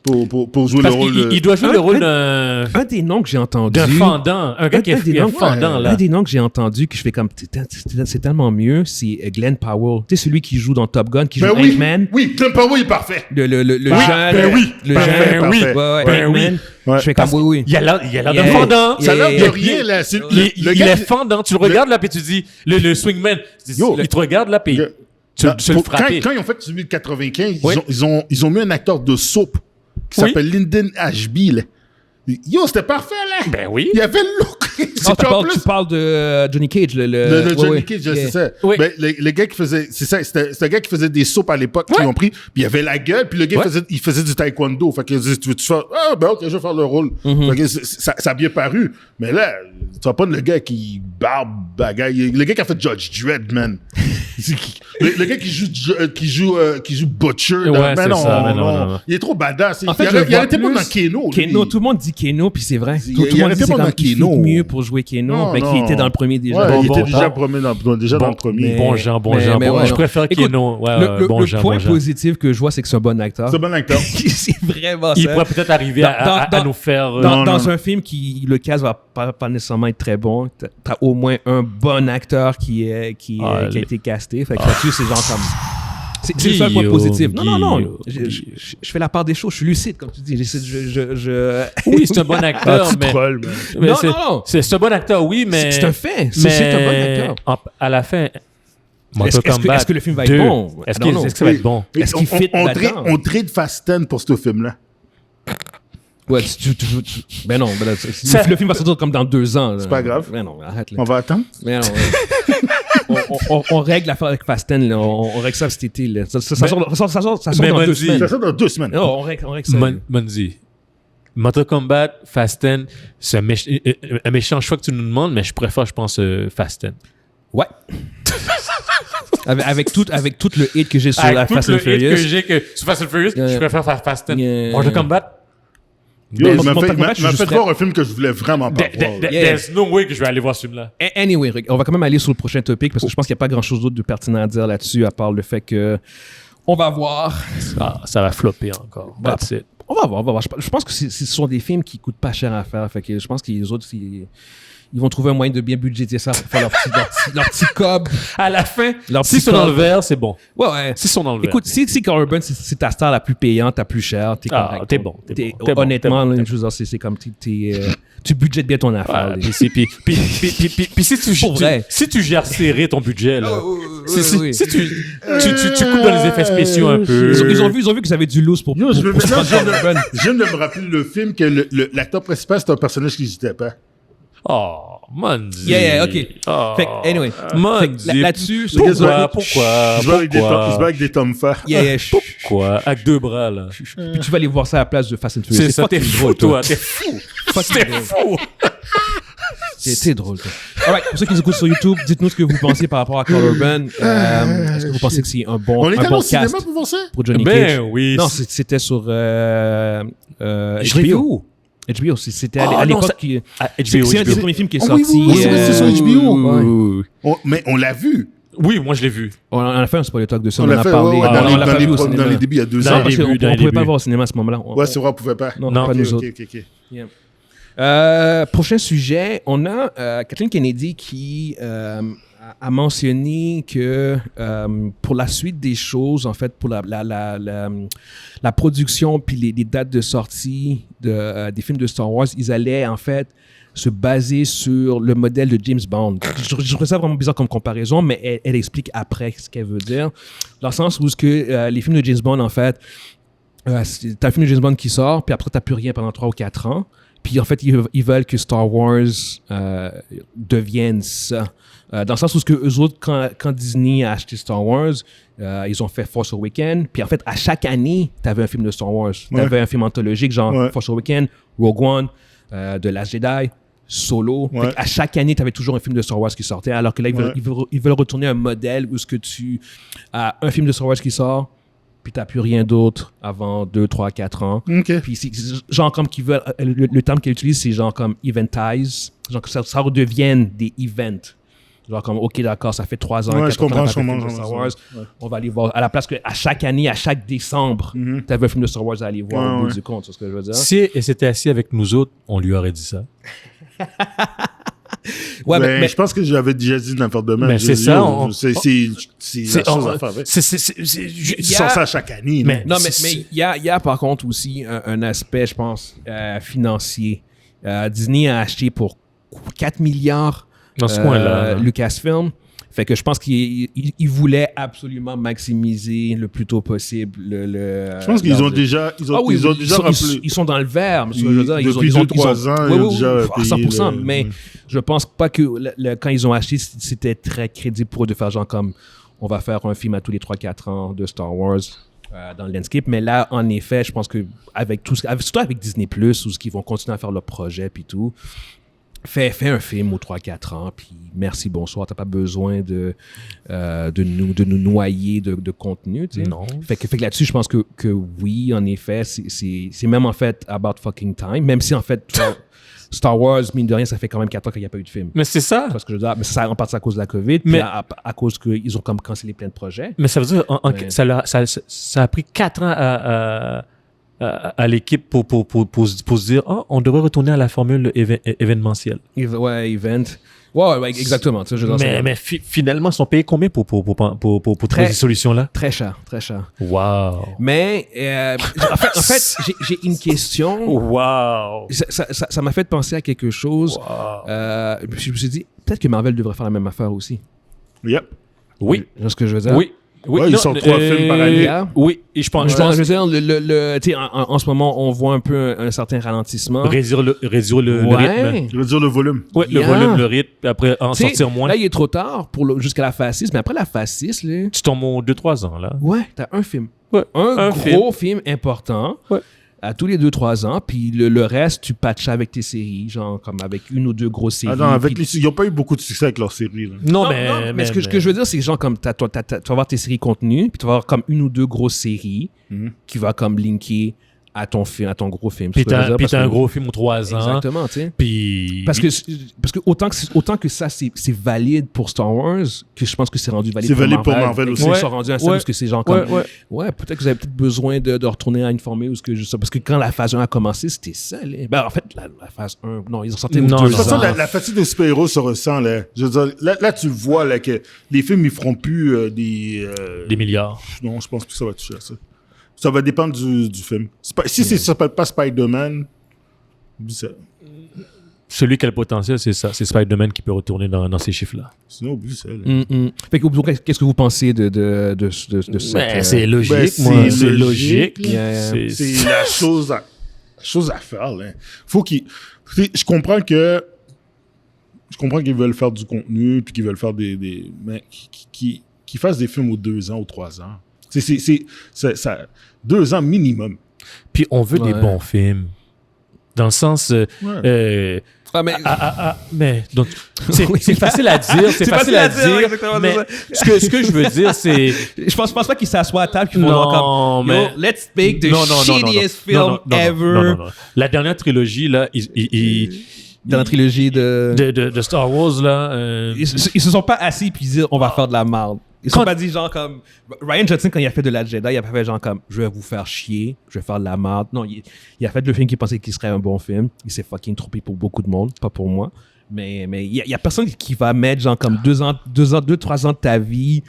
Pour jouer le Parce rôle de... qu'il doit jouer le rôle d'un Un des noms que j'ai entendu... fendant. Un gars qui est un fendant, là. Un des noms que j'ai entendu que je fais comme c'est tellement mieux, c'est Glenn Powell. Tu sais, celui qui joue dans Top Gun, qui joue Ben oui, Ant-Man. oui, Glenn Powell est parfait. Le jeune. ben oui, Le parfait, jeune. parfait. Ouais, ouais, Ben oui. Ant-Man. Ouais. Je fais comme oui. Il a l'air d'un Yeah. fendant. Ça a l'air Yeah. de rien, là. C'est- Il le est gars qui- fendant. Tu le regardes, là, puis tu dis, le swingman, Yo. il te regarde, là, puis Le- tu le Quand frappes. ils ont fait celui de 95, Oui. ils ont mis un acteur de soap qui Oui. s'appelle Lyndon Ashby, là. Yo, c'était parfait, là. Ben oui. Il avait le look. Oh, tu parles de Johnny Cage, Le ouais, Johnny ouais. Cage, Yeah. c'est ça. Oui. Ben, le gars qui faisait, c'est ça, c'était un gars qui faisait des soupes à l'époque, qui Ouais. ont pris, puis il avait la gueule, puis le gars Ouais. il faisait du taekwondo. Fait que tu veux-tu faire, ah, ben, ok, je vais faire le rôle. Fait que ça a bien paru. Mais là, tu vas pas le gars qui barbe, bagaille. Le gars qui a fait Judge Dredd, man. le gars qui joue Butcher, là. Ouais, Ben c'est non, ça, mais non, non. non. Il est trop badass. En fait, il arrêtait pas dans Keno. Keno, tout le monde dit Keno, puis c'est vrai. Il Tout le monde arrêtait dit pas dans qu'il Keno. fit mieux pour jouer Keno, Non, mais non. qu'il était dans le premier déjà. Ouais, Bon, il bon était déjà temps. premier dans le premier. mais- Bon Jean. mais ouais, Je non. préfère Écoute, Keno. Ouais, Le bon Jean. point positif que je vois, c'est que c'est un bon acteur. C'est un bon acteur. C'est vraiment Il ça. pourrait peut-être arriver à Dans- nous faire. Non, Dans non. un film qui, le cast va pas nécessairement être très bon, t'as au moins un bon acteur qui a été casté. Fait que là-dessus, c'est genre comme... C'est le seul point positif. Non. Je fais la part des choses. Je suis lucide, comme tu dis. Oui, c'est un bon acteur, mais. Troll, man. mais Non, c'est- non. C'est un bon acteur, oui, mais. C'est un fait. Mais C'est un bon acteur. À la fin. Est-ce que le film va être bon? Est-ce I don't know. que ça va être bon? Est-ce qu'il fit là-dedans? On trade Fast 10 pour ce film-là. Ouais, ben non, ben là, le film va sortir comme dans 2 ans. C'est pas grave. Ben non, arrête. Là. On va attendre. Mais non, on règle l'affaire avec Fast 10, là. On règle ça cet été. Là. Ça sort Mais dans 2 Mondi- semaines. Ça sort dans 2 semaines. Non, on règle ça. Monzi. Mortal Kombat, Fast 10, c'est un méchant choix que tu nous demandes, mais je préfère, je pense, Fast 10. Ouais. avec tout le hate que j'ai sur la Avec tout Fast le and hate que Furious. j'ai sur Fast and Furious, je préfère faire Fast 10. Yeah. Mortal Kombat, Yo, il m'a Mortal Kombat, fait je voir un film que je voulais vraiment pas voir. là. there's no way que je vais aller voir ce film-là. Anyway, on va quand même aller sur le prochain topic parce que je pense qu'il n'y a pas grand-chose d'autre de pertinent à dire là-dessus à part le fait que on va voir. Ah, ça va flopper encore. That's it. On va voir. Je pense que ce sont des films qui coûtent pas cher à faire. Fait que je pense que les autres, ils vont trouver un moyen de bien budgéter ça pour faire leur petit cob. À la fin, s'ils sont dans le vert, c'est bon. Ouais. S'ils sont dans le vert. Écoute, si Carl Urban, c'est ta star la plus payante, la plus chère, t'es correct. T'es bon. Honnêtement, je veux dire, c'est comme tu budgètes bien ton affaire. Puis si tu gères serré ton budget, là, si tu coupes dans les effets spéciaux un peu. Ils ont vu que ça avait du loose pour Je viens de me rappeler le film que l'acteur principal, c'est un personnage qui n'existait pas. Oh, mon Dieu. Yeah, OK. Oh, fait que, anyway. Mon Fait que Dieu. là-dessus... Pourquoi? Il se bat avec des Tom Fa. Pourquoi? Avec 2 bras, là. Puis tu vas aller voir ça à la place de Fast and Furious. C'est ça, t'es fou, toi. T'es fou. T'es fou. C'est drôle, toi. Alright, pour ceux qui nous écoutent sur YouTube, dites-nous ce que vous pensez par rapport à Carl Urban. Est-ce que vous pensez que c'est un bon On était allé au cinéma cast pour voir ça? pour Johnny Cage? Oui. Non, c'était sur Je l'ai vu où? HBO, c'était à l'époque qui... HBO. C'est un des premiers films qui est sorti. Oui, c'est sur HBO. Mais on l'a vu. Oui, moi je l'ai vu. On a fait un spoiler talk de ça, On on en l'a a fait parlé. dans les débuts il y a 2 ans. Parce qu'on ne pouvait pas voir au cinéma à ce moment-là. Ouais, c'est vrai, on pouvait pas. Non, pas nous autres. Prochain sujet, on a Kathleen Kennedy qui a mentionné que pour la suite des choses, en fait, pour la production puis les dates de sortie des films de Star Wars, ils allaient en fait se baser sur le modèle de James Bond. Je trouve ça vraiment bizarre comme comparaison, mais elle explique après ce qu'elle veut dire. Dans le sens où les films de James Bond, en fait, t'as un film de James Bond qui sort, puis après t'as plus rien pendant 3 ou 4 ans. Puis en fait, ils veulent que Star Wars devienne ça. Dans le sens où eux autres, quand Disney a acheté Star Wars, ils ont fait Force Awakens. Puis en fait, à chaque année, tu avais un film de Star Wars. Tu avais un film anthologique, genre Force Awakens, Rogue One, The Last Jedi, Solo. À chaque année, tu avais toujours un film de Star Wars qui sortait. Alors que là, ils veulent retourner à un modèle où tu as un film de Star Wars qui sort, puis t'as plus rien d'autre avant 2, 3, 4 ans. Okay. Puis c'est genre comme qu'ils veulent, le terme qu'ils utilisent, c'est genre comme eventize, genre que ça redevienne des events. Genre comme, OK, d'accord, ça fait 3 ans, 4 ans que Star Wars, on va aller voir, à la place qu'à chaque année, à chaque décembre, t'avais un film de Star Wars à aller voir au bout du compte, c'est ce que je veux dire. Si elle s'était assis avec nous autres, on lui aurait dit ça. Mais je pense que j'avais déjà dit n'importe quoi. Mais c'est ça. C'est la chose à faire. Tu sors ça chaque année. Mais il y a par contre aussi un aspect, je pense, financier. Disney a acheté pour 4 milliards dans ce coin-là, Lucasfilm. Fait que je pense qu'ils voulaient absolument maximiser le plus tôt possible je pense qu'ils ont déjà rappelé. Ils sont dans le vert. Depuis 2-3 ans, ils ont déjà payé 100%. Mais je pense pas que quand ils ont acheté, c'était très crédible pour eux de faire genre comme on va faire un film à tous les 3-4 ans de Star Wars dans le landscape. Mais là, en effet, je pense que surtout avec Disney+, où ils vont continuer à faire leur projet puis tout, Fais un film aux 3-4 ans, puis merci, bonsoir. T'as pas besoin de nous noyer de contenu, tu sais. Non. Fait que là-dessus, je pense que oui, en effet, c'est même en fait about fucking time, même si en fait, Star Wars, mine de rien, ça fait quand même 4 ans qu'il n'y a pas eu de film. Mais c'est ça. Parce que je veux dire, mais ça en partie à cause de la COVID, puis à cause qu'ils ont comme cancellé plein de projets. Mais ça veut dire, ça a pris 4 ans à l'équipe pour se dire on devrait retourner à la formule événementielle. Event. Ouais, exactement. Mais finalement, ils sont payés combien pour trouver ces solutions-là? Très cher. Wow. Mais en fait, j'ai une question. Wow. Ça m'a fait penser à quelque chose. Wow. Je me suis dit, peut-être que Marvel devrait faire la même affaire aussi. Yep. Oui. Tu vois ce que je veux dire? Oui. Ils sont 3 films par année. Oui, et je pense. Je veux dire, en ce moment, on voit un peu un certain ralentissement. Réduire le rythme. Réduire le volume. Oui, le volume, le rythme, après en sortir moins. Là, il est trop tard jusqu'à la phase 6, mais après la phase 6, là, tu tombes aux 2-3 ans, là. Ouais, t'as un film. Ouais, un gros film important. Ouais. À tous les 2-3 ans, puis le reste, tu patches avec tes séries, genre comme avec 1 ou 2 grosses séries. Non, ils n'ont pas eu beaucoup de succès avec leurs séries. Là. Non, mais ce que je veux dire, c'est genre comme tu vas avoir tes séries contenues, puis tu vas avoir comme 1 ou 2 grosses séries qui va comme linker à ton film, à ton gros film. Puis t'as un gros film aux 3 ans. Exactement, tu sais. Puis... Parce que autant que ça, c'est valide pour Star Wars, que je pense que c'est rendu valide pour Marvel aussi. Ils sont rendus à ça parce que c'est genre comme... Ouais, peut-être que vous avez peut-être besoin de retourner à une formule ou ce que je sais. Parce que quand la phase 1 a commencé, c'était ça. Là. Ben, en fait, la phase 1... Non, ils ont sorti de toute façon, la fatigue des super-héros se ressent. Là. Je veux dire, là, tu vois là, que les films, ils feront plus des milliards. Non, je pense que ça va toucher à ça. Ça va dépendre du film. Si ça s'appelle pas Spider-Man, ça. Celui qui a le potentiel, c'est ça. C'est Spider-Man qui peut retourner dans ces chiffres-là. Sinon, oublie ça. Fait que, qu'est-ce que vous pensez de ça? C'est logique, c'est logique. C'est la chose à faire. Là. Faut je comprends qu'ils veulent faire du contenu, puis qu'ils veulent faire mais qu'ils fassent des films aux 2 ans ou 3 ans. C'est 2 ans minimum. Puis on veut des bons films. Dans le sens... mais donc, c'est facile à dire. C'est facile à dire. Mais ce que je veux dire, c'est... Je pense pas qu'ils s'assoient à table et qu'ils vont dire comme... Yo, let's make the shittiest film ever. Non. La dernière trilogie, là, dans la trilogie de Star Wars, là... Ils se sont pas assis et disent on va faire de la merde. Ils se sont pas dit genre comme... Rian Johnson, quand il a fait de la Jedi, il a pas fait genre comme je vais vous faire chier, je vais faire de la merde. Non, il a fait le film qu'il pensait qu'il serait un bon film. Il s'est fucking trompé pour beaucoup de monde, pas pour moi. Mais il y a personne qui va mettre genre comme 2 ans, 3 ans de ta vie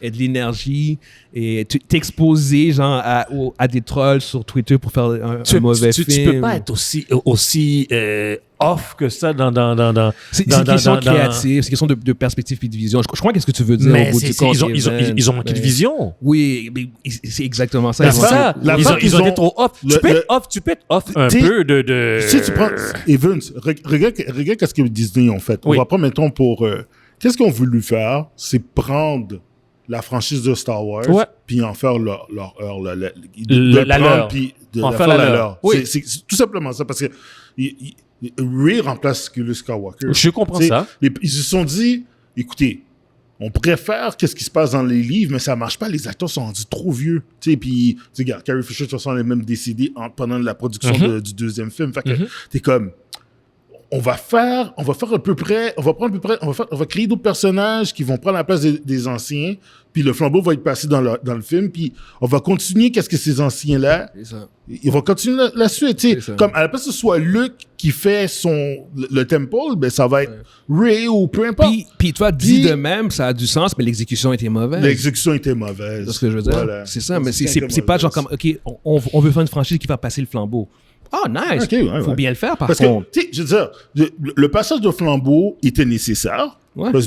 et de l'énergie et t'exposer genre à des trolls sur Twitter pour faire un mauvais film. Tu peux pas être aussi off que ça dans c'est une question créative, c'est une question de perspective et de vision. Je crois qu'est-ce que tu veux dire mais au bout du compte. Ils ont manqué de vision. Oui, mais c'est exactement ça. Ils ont été trop off. Tu peux être off un peu de... Si tu prends... Evans, regarde qu'est-ce que Disney ont fait. On va prendre, mettons, pour... qu'est-ce qu'on veut lui faire? C'est prendre la franchise de Star Wars, puis en faire leur puis en faire la leur. C'est tout simplement ça, parce que Ray remplace Luke Skywalker. Je comprends ça. Ils se sont dit, écoutez, on préfère qu'est-ce qui se passe dans les livres, mais ça marche pas, les acteurs sont rendus trop vieux. Puis, regarde, Carrie Fisher, de toute façon, elle est même décédée pendant la production du 2e film. Fait que t'es comme... On va créer d'autres personnages qui vont prendre la place des anciens, puis le flambeau va être passé dans le film, puis on va continuer qu'est-ce que ces anciens-là, ils vont continuer la suite, comme à la place que ce soit Luke qui fait le temple, ben ça va être Ray ou peu importe. Puis toi, dit de même, ça a du sens, mais l'exécution était mauvaise. L'exécution était mauvaise. C'est ce que je veux dire. Voilà. C'est ça, mais c'est pas genre comme, OK, on veut faire une franchise qui va passer le flambeau. Oh, nice. Okay, faut bien le faire, par contre. Parce que, je veux dire, le passage de flambeau était nécessaire.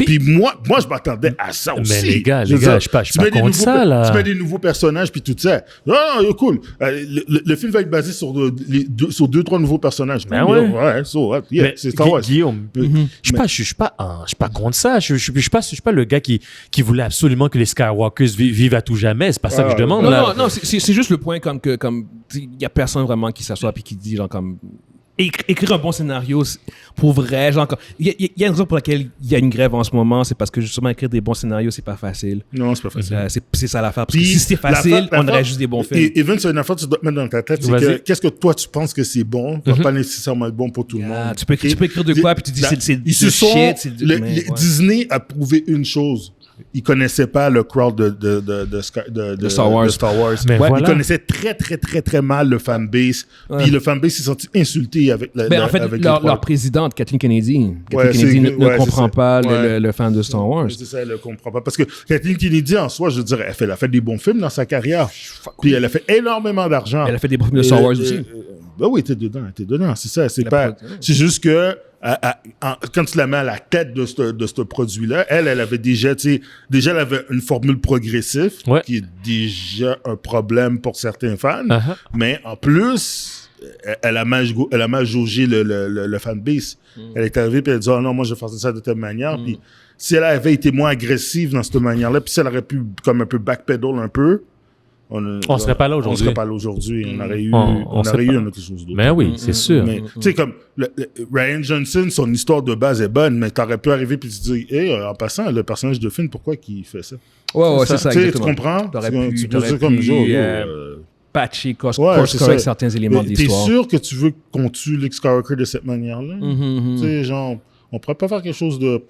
Puis moi, je m'attendais à ça aussi. Mais les gars, je suis pas contre ça, là. Tu mets des nouveaux personnages, puis tout ça. Non, cool. Le film va être basé sur 2-3 nouveaux personnages. Ben c'est Star Wars. Guillaume, je suis pas contre ça. Je suis pas le gars qui voulait absolument que les Skywalkers vivent à tout jamais. C'est pas ça que je demande, là. Non, c'est juste le point comme il y a personne vraiment qui s'assoit puis qui dit genre comme écrire un bon scénario pour vrai, genre il y a une raison pour laquelle il y a une grève en ce moment, c'est parce que justement écrire des bons scénarios c'est pas facile. Non, c'est pas facile. C'est ça l'affaire, parce que si c'était facile, on aurait juste des bons films. Et Even, c'est une affaire que tu dois te mettre dans ta tête, c'est que qu'est-ce que toi tu penses que c'est bon, va pas nécessairement être bon pour tout le monde. Tu peux écrire de quoi puis tu dis c'est Disney a prouvé une chose. Ils connaissaient pas le crowd de Star Wars. Mais ils connaissaient très, très, très, très mal le fanbase. Puis le fanbase s'est senti insulté avec leur présidente, Kathleen Kennedy. Ne comprend pas le fan de Star Wars. C'est ça, elle ne comprend pas. Parce que Kathleen Kennedy, en soi, je dirais, elle a fait des bons films dans sa carrière. Puis elle a fait énormément d'argent. Elle a fait des bons films de Star Wars aussi. Ben oui, t'es dedans. C'est ça. C'est juste que quand tu la mets à la tête de ce produit-là, elle avait déjà elle avait une formule progressive qui est déjà un problème pour certains fans, mais en plus, elle a mal jaugé le fanbase. Elle est arrivée et elle a dit « Oh non, moi je vais faire ça de telle manière. » Puis si elle avait été moins agressive dans cette manière-là, puis si elle aurait pu comme un peu backpedal un peu, on serait pas là aujourd'hui. On serait pas là aujourd'hui. On aurait eu une autre chose d'autre. Mais oui, c'est sûr. Mais tu sais, comme Rian Johnson, son histoire de base est bonne, mais t'aurais pu arriver puis te dire, en passant, le personnage de Finn, pourquoi qu'il fait ça? Ouais, c'est ça. Tu comprends? T'aurais pu comme patcher, course c'est correct ça. certains éléments de T'es l'histoire. sûr que tu veux qu'on tue Luke Skywalker de cette manière-là? Tu sais, genre, on pourrait pas faire quelque chose de...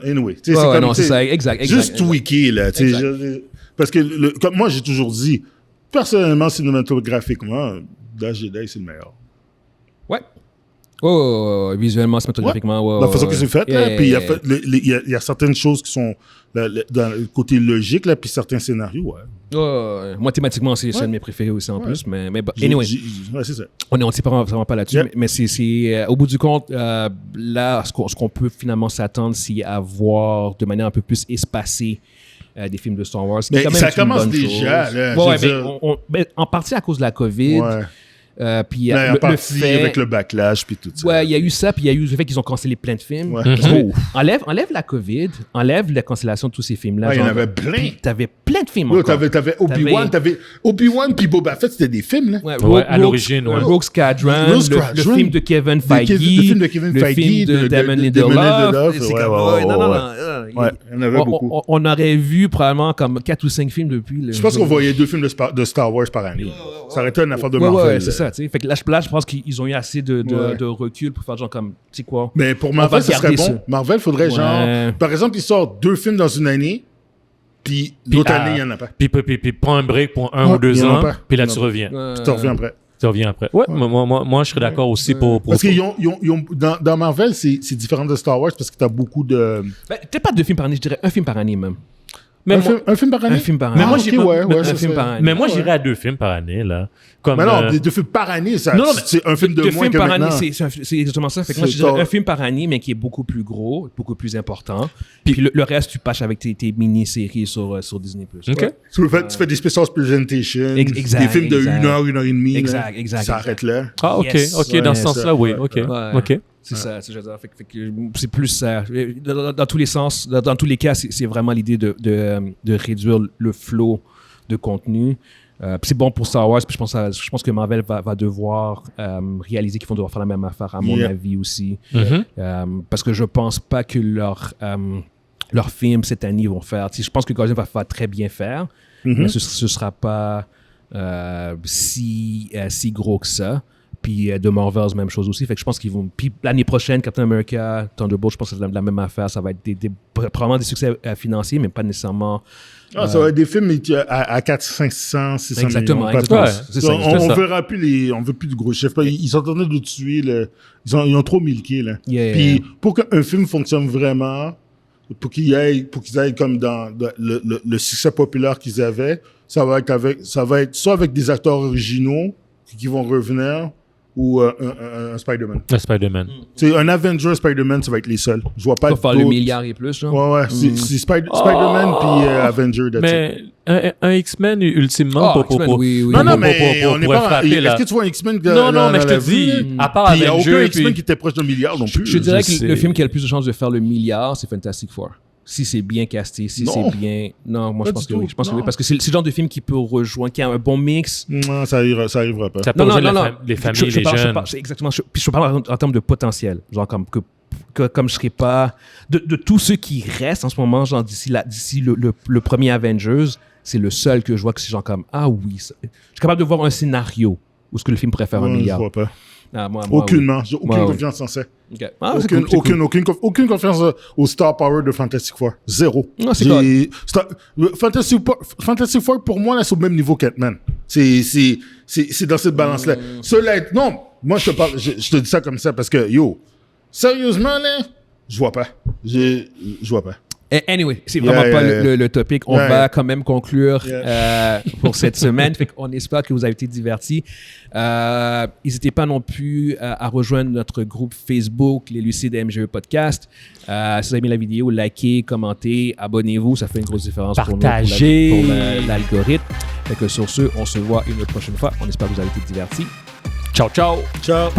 Anyway, tu sais, c'est comme... c'est ça, exact. Juste tweaker, là, tu sais. Parce que, comme moi, j'ai toujours dit, personnellement, cinématographiquement, Dash Jedi, c'est le meilleur. Ouais. Visuellement, cinématographiquement, La façon que c'est fait, là, puis il y a certaines choses qui sont dans le côté logique, là, puis certains scénarios, moi, thématiquement, c'est un de mes préférés aussi en plus, mais anyway. C'est ça. On ne sait vraiment pas là-dessus, mais c'est au bout du compte, là, ce qu'on peut finalement s'attendre, c'est à voir de manière un peu plus espacée des films de Star Wars. Mais ça commence déjà, là. Mais en partie à cause de la COVID. Puis en partie fait, avec le backlash puis tout ça. Ouais, il y a eu ça, puis il y a eu le fait qu'ils ont cancellé plein de films. Enlève la COVID, enlève la cancellation de tous ces films-là. Il y en avait plein. T'avais plein de films encore. T'avais Obi-Wan puis Boba Fett, c'était des films, là. À l'origine, Rogue Squadron, le film de Kevin Feige, le film de Damon Lindelof. Non. Il y en avait beaucoup. On aurait vu probablement comme 4 ou 5 films depuis. Je pense qu'on voyait 2 films de Star Wars par année. Ça aurait été une affaire de Marvel. Ouais, c'est ça. Fait que là, je pense qu'ils ont eu assez de recul pour faire genre comme, tu sais quoi. Mais pour Marvel, ça serait bon. Marvel, faudrait genre... Par exemple, ils sortent 2 films dans une année, puis l'autre année, il n'y en a pas. Puis prends un break pour 1 ou 2 ans, puis là, tu reviens. Puis tu reviens après. Tu reviens après. Ouais. Moi, je serais d'accord aussi pour... Parce qu'ils ont dans Marvel, c'est différent de Star Wars parce que tu as beaucoup de... Peut-être pas 2 films par année, je dirais 1 film par année même. Un film par année? Un film par année. Mais moi, j'irais à 2 films par année, là. Comme, mais non, 2 films par année, c'est un film de moins que maintenant. C'est exactement ça. Fait que moi, je dirais un film par année, mais qui est beaucoup plus gros, beaucoup plus important. Puis le reste, tu patches avec tes mini-séries sur Disney+. OK. Tu fais des special presentations, des films de 1 heure, 1 heure et demie. Exact. Ça arrête là. Ah, OK. OK, dans ce sens-là, oui. OK. C'est ça, c'est plus ça. Dans tous les sens, dans tous les cas, c'est vraiment l'idée de réduire le flow de contenu. C'est bon pour Star Wars, puis je pense que Marvel va devoir réaliser qu'ils vont devoir faire la même affaire, à mon avis aussi. Parce que je pense pas que leurs films cette année vont faire. Je pense que Guardians va très bien faire, mais ce sera pas si gros que ça. Puis de Marvels, même chose aussi. Fait que je pense qu'ils vont... Puis l'année prochaine, Captain America, Thunderbolt, je pense que c'est la même affaire. Ça va être probablement des succès financiers, mais pas nécessairement... ça va être des films à 400, 500, 600 exactement, millions. Exactement. On verra plus on veut plus de gros chiffres. Ils sont en train de tuer. Ils ont trop milqué. Là. Puis pour qu'un film fonctionne vraiment, pour qu'ils aillent comme dans le succès populaire qu'ils avaient, ça va être soit avec des acteurs originaux qui vont revenir, ou un Spider-Man. Un Spider-Man. C'est un Avenger Spider-Man, ça va être les seuls. Je vois pas d'autres. Faire le milliard et plus, genre. Ouais. C'est Spider-Man puis Avenger. Mais un X-Men, ultimement, oui. Non, mais on n'est pas... frapper, Est-ce que tu vois un X-Men... Non, mais je te dis, à part Avenger... Il n'y a aucun X-Men qui était proche d'un milliard non plus. Je dirais que le film qui a le plus de chances de faire le milliard, c'est Fantastic Four. Si c'est bien casté, c'est bien... Non, moi, je pense que oui. Parce que c'est le genre de film qui peut rejoindre, qui a un bon mix. Non, ça arrivera pas. Ça peut rejoindre les familles, les jeunes. Exactement. Puis je parle en termes de potentiel. Genre comme je serais pas... De tous ceux qui restent en ce moment, genre d'ici le premier Avengers, c'est le seul que je vois que c'est genre comme... Ah oui, je suis capable de voir un scénario où ce que le film pourrait faire un milliard. Je vois pas. Aucunement. J'ai aucune confiance en ça. Okay. Aucune confiance au star power de Fantastic Four. Zéro. Fantastic Four, pour moi, là, c'est au même niveau qu'Ant-Man. C'est dans cette balance-là. Non, moi, je te dis ça comme ça parce que, sérieusement, là, je vois pas. Je vois pas. Anyway, c'est vraiment pas le topic. On va quand même conclure pour cette semaine. Fait qu'on espère que vous avez été divertis. N'hésitez pas non plus à rejoindre notre groupe Facebook, les Lucides MGE Podcast. Si vous avez aimé la vidéo, likez, commentez, abonnez-vous. Ça fait une grosse différence partagez pour l'algorithme. Fait que sur ce, on se voit une prochaine fois. On espère que vous avez été divertis. Ciao. Ciao. Ciao.